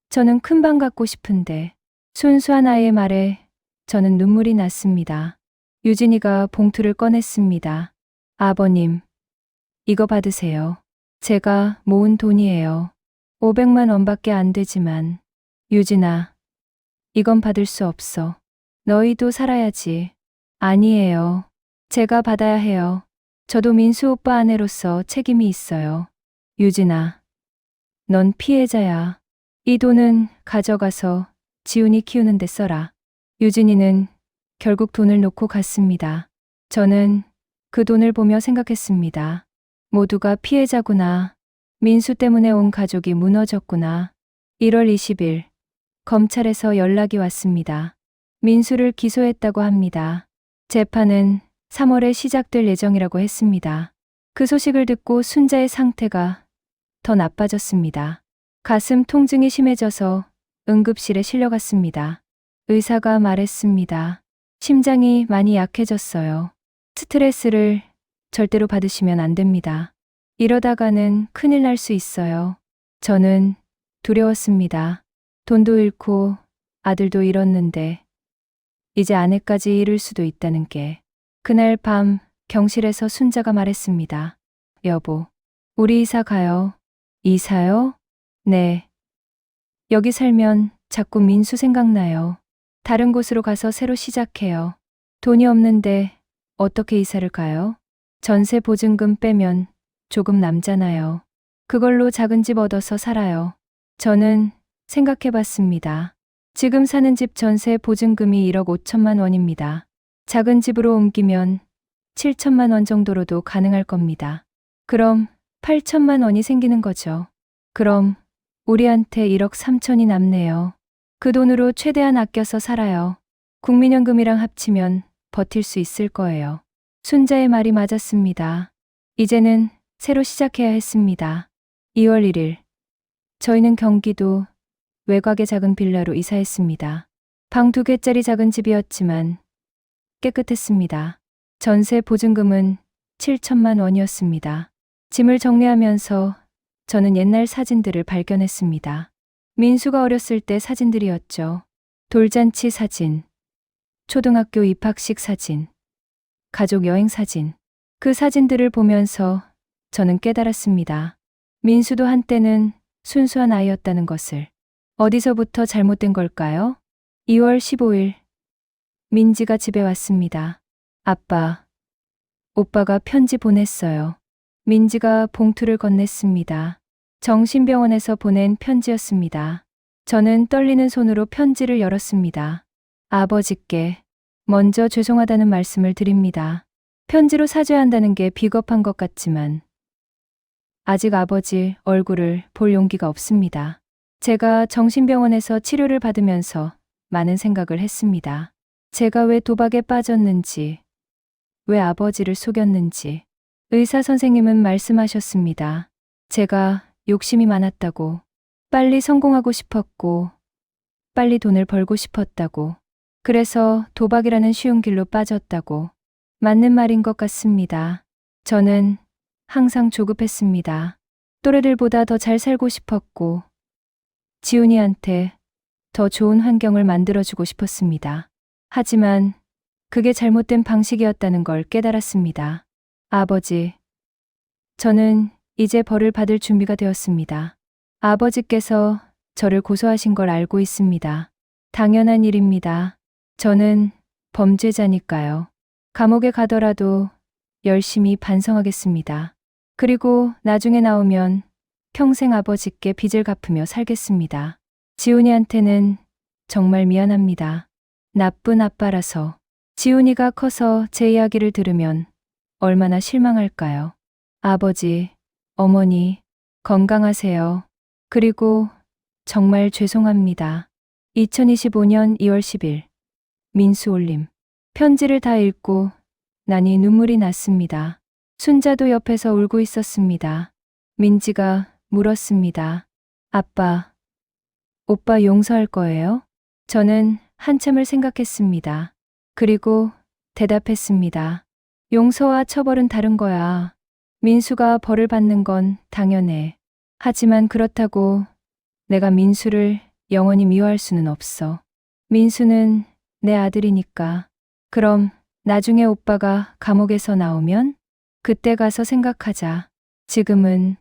저는 큰 방 갖고 싶은데. 순수한 아이의 말에 저는 눈물이 났습니다. 유진이가 봉투를 꺼냈습니다. 아버님, 이거 받으세요. 제가 모은 돈이에요. 500만 원밖에 안 되지만. 유진아, 이건 받을 수 없어. 너희도 살아야지. 아니에요. 제가 받아야 해요. 저도 민수 오빠 아내로서 책임이 있어요. 유진아, 넌 피해자야. 이 돈은 가져가서 지훈이 키우는 데 써라. 유진이는 결국 돈을 놓고 갔습니다. 저는 그 돈을 보며 생각했습니다. 모두가 피해자구나. 민수 때문에 온 가족이 무너졌구나. 1월 20일, 검찰에서 연락이 왔습니다. 민수를 기소했다고 합니다. 재판은 3월에 시작될 예정이라고 했습니다. 그 소식을 듣고 순자의 상태가 더 나빠졌습니다. 가슴 통증이 심해져서 응급실에 실려갔습니다. 의사가 말했습니다. 심장이 많이 약해졌어요. 스트레스를 절대로 받으시면 안 됩니다. 이러다가는 큰일 날 수 있어요. 저는 두려웠습니다. 돈도 잃고 아들도 잃었는데 이제 아내까지 잃을 수도 있다는 게. 그날 밤 경실에서 순자가 말했습니다. 여보, 우리 이사 가요. 이사요? 네. 여기 살면 자꾸 민수 생각나요. 다른 곳으로 가서 새로 시작해요. 돈이 없는데 어떻게 이사를 가요? 전세 보증금 빼면 조금 남잖아요. 그걸로 작은 집 얻어서 살아요. 저는 생각해 봤습니다. 지금 사는 집 전세 보증금이 1억 5천만 원입니다. 작은 집으로 옮기면 7천만 원 정도로도 가능할 겁니다. 그럼 8천만 원이 생기는 거죠. 그럼 우리한테 1억 3천이 남네요. 그 돈으로 최대한 아껴서 살아요. 국민연금이랑 합치면 버틸 수 있을 거예요. 순자의 말이 맞았습니다. 이제는 새로 시작해야 했습니다. 2월 1일, 저희는 경기도 외곽의 작은 빌라로 이사했습니다. 방 2개짜리 작은 집이었지만 깨끗했습니다. 전세 보증금은 7천만 원이었습니다. 짐을 정리하면서 저는 옛날 사진들을 발견했습니다. 민수가 어렸을 때 사진들이었죠. 돌잔치 사진, 초등학교 입학식 사진, 가족 여행 사진. 그 사진들을 보면서 저는 깨달았습니다. 민수도 한때는 순수한 아이였다는 것을. 어디서부터 잘못된 걸까요? 2월 15일, 민지가 집에 왔습니다. 아빠, 오빠가 편지 보냈어요. 민지가 봉투를 건넸습니다. 정신병원에서 보낸 편지였습니다. 저는 떨리는 손으로 편지를 열었습니다. 아버지께 먼저 죄송하다는 말씀을 드립니다. 편지로 사죄한다는 게 비겁한 것 같지만 아직 아버지 얼굴을 볼 용기가 없습니다. 제가 정신병원에서 치료를 받으면서 많은 생각을 했습니다. 제가 왜 도박에 빠졌는지, 왜 아버지를 속였는지. 의사 선생님은 말씀하셨습니다. 제가 욕심이 많았다고, 빨리 성공하고 싶었고, 빨리 돈을 벌고 싶었다고, 그래서 도박이라는 쉬운 길로 빠졌다고. 맞는 말인 것 같습니다. 저는 항상 조급했습니다. 또래들보다 더 잘 살고 싶었고, 지훈이한테 더 좋은 환경을 만들어주고 싶었습니다. 하지만 그게 잘못된 방식이었다는 걸 깨달았습니다. 아버지, 저는 이제 벌을 받을 준비가 되었습니다. 아버지께서 저를 고소하신 걸 알고 있습니다. 당연한 일입니다. 저는 범죄자니까요. 감옥에 가더라도 열심히 반성하겠습니다. 그리고 나중에 나오면 평생 아버지께 빚을 갚으며 살겠습니다. 지훈이한테는 정말 미안합니다. 나쁜 아빠라서. 지훈이가 커서 제 이야기를 들으면 얼마나 실망할까요? 아버지, 어머니, 건강하세요. 그리고 정말 죄송합니다. 2025년 2월 10일, 민수 올림. 편지를 다 읽고 나니 눈물이 났습니다. 순자도 옆에서 울고 있었습니다. 민지가 물었습니다. 아빠, 오빠 용서할 거예요? 저는 한참을 생각했습니다. 그리고 대답했습니다. 용서와 처벌은 다른 거야. 민수가 벌을 받는 건 당연해. 하지만 그렇다고 내가 민수를 영원히 미워할 수는 없어. 민수는 내 아들이니까. 그럼 나중에 오빠가 감옥에서 나오면 그때 가서 생각하자. 지금은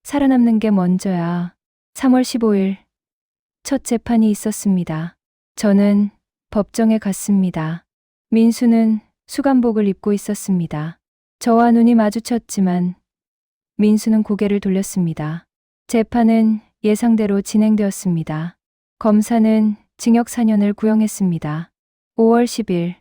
살아남는 게 먼저야. 3월 15일 첫 재판이 있었습니다. 저는 법정에 갔습니다. 민수는 수감복을 입고 있었습니다. 저와 눈이 마주쳤지만 민수는 고개를 돌렸습니다. 재판은 예상대로 진행되었습니다. 검사는 징역 4년을 구형했습니다. 5월 10일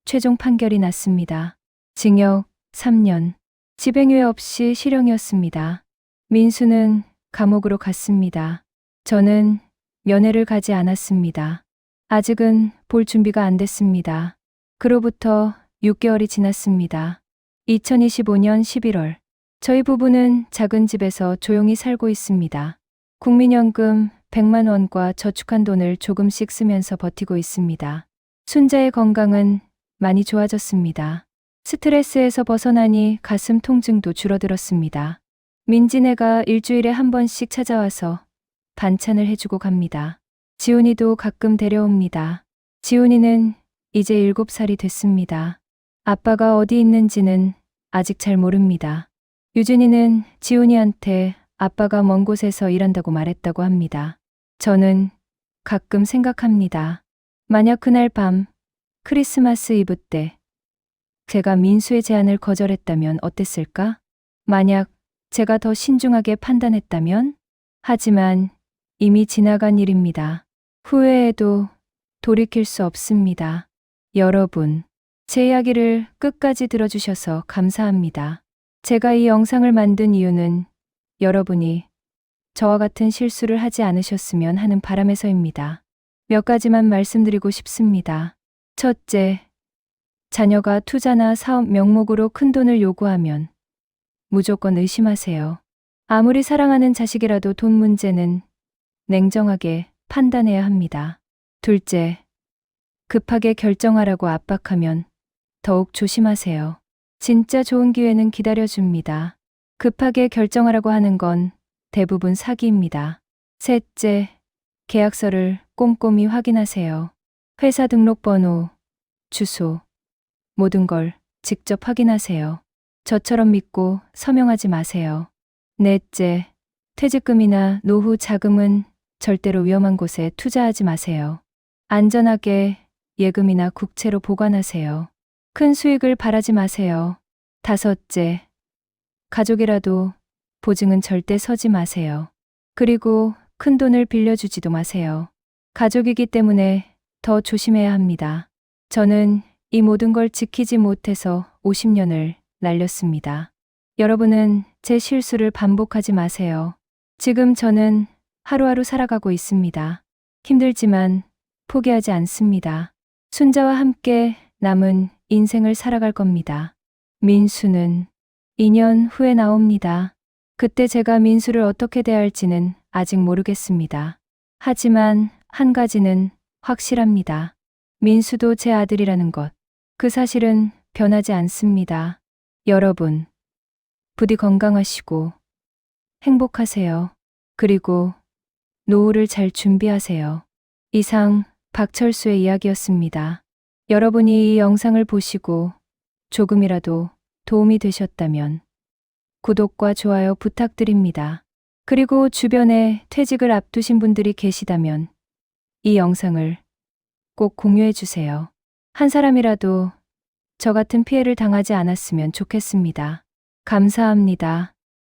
최종 판결이 났습니다. 징역 3년, 집행유예 없이 실형이었습니다. 민수는 감옥으로 갔습니다. 저는 면회를 가지 않았습니다. 아직은 볼 준비가 안 됐습니다. 그로부터 6개월이 지났습니다. 2025년 11월, 저희 부부는 작은 집에서 조용히 살고 있습니다. 국민연금 100만 원과 저축한 돈을 조금씩 쓰면서 버티고 있습니다. 순자의 건강은 많이 좋아졌습니다. 스트레스에서 벗어나니 가슴 통증도 줄어들었습니다. 민지네가 일주일에 한 번씩 찾아와서 반찬을 해주고 갑니다. 지훈이도 가끔 데려옵니다. 지훈이는 이제 7살이 됐습니다. 아빠가 어디 있는지는 아직 잘 모릅니다. 유진이는 지훈이한테 아빠가 먼 곳에서 일한다고 말했다고 합니다. 저는 가끔 생각합니다. 만약 그날 밤 크리스마스 이브 때 제가 민수의 제안을 거절했다면 어땠을까? 만약 제가 더 신중하게 판단했다면? 하지만 이미 지나간 일입니다. 후회해도 돌이킬 수 없습니다. 여러분, 제 이야기를 끝까지 들어주셔서 감사합니다. 제가 이 영상을 만든 이유는 여러분이 저와 같은 실수를 하지 않으셨으면 하는 바람에서입니다. 몇 가지만 말씀드리고 싶습니다. 첫째, 자녀가 투자나 사업 명목으로 큰돈을 요구하면 무조건 의심하세요. 아무리 사랑하는 자식이라도 돈 문제는 냉정하게 판단해야 합니다. 둘째, 급하게 결정하라고 압박하면 더욱 조심하세요. 진짜 좋은 기회는 기다려줍니다. 급하게 결정하라고 하는 건 대부분 사기입니다. 셋째, 계약서를 꼼꼼히 확인하세요. 회사 등록번호, 주소, 모든 걸 직접 확인하세요. 저처럼 믿고 서명하지 마세요. 넷째, 퇴직금이나 노후 자금은 절대로 위험한 곳에 투자하지 마세요. 안전하게 예금이나 국채로 보관하세요. 큰 수익을 바라지 마세요. 다섯째, 가족이라도 보증은 절대 서지 마세요. 그리고 큰 돈을 빌려주지도 마세요. 가족이기 때문에 더 조심해야 합니다. 저는 이 모든 걸 지키지 못해서 50년을 날렸습니다. 여러분은 제 실수를 반복하지 마세요. 지금 저는 하루하루 살아가고 있습니다. 힘들지만 포기하지 않습니다. 순자와 함께 남은 인생을 살아갈 겁니다. 민수는 2년 후에 나옵니다. 그때 제가 민수를 어떻게 대할지는 아직 모르겠습니다. 하지만 한 가지는 확실합니다. 민수도 제 아들이라는 것. 그 사실은 변하지 않습니다. 여러분, 부디 건강하시고 행복하세요. 그리고 노후를 잘 준비하세요. 이상 박철수의 이야기였습니다. 여러분이 이 영상을 보시고 조금이라도 도움이 되셨다면 구독과 좋아요 부탁드립니다. 그리고 주변에 퇴직을 앞두신 분들이 계시다면 이 영상을 꼭 공유해 주세요. 한 사람이라도 저 같은 피해를 당하지 않았으면 좋겠습니다. 감사합니다.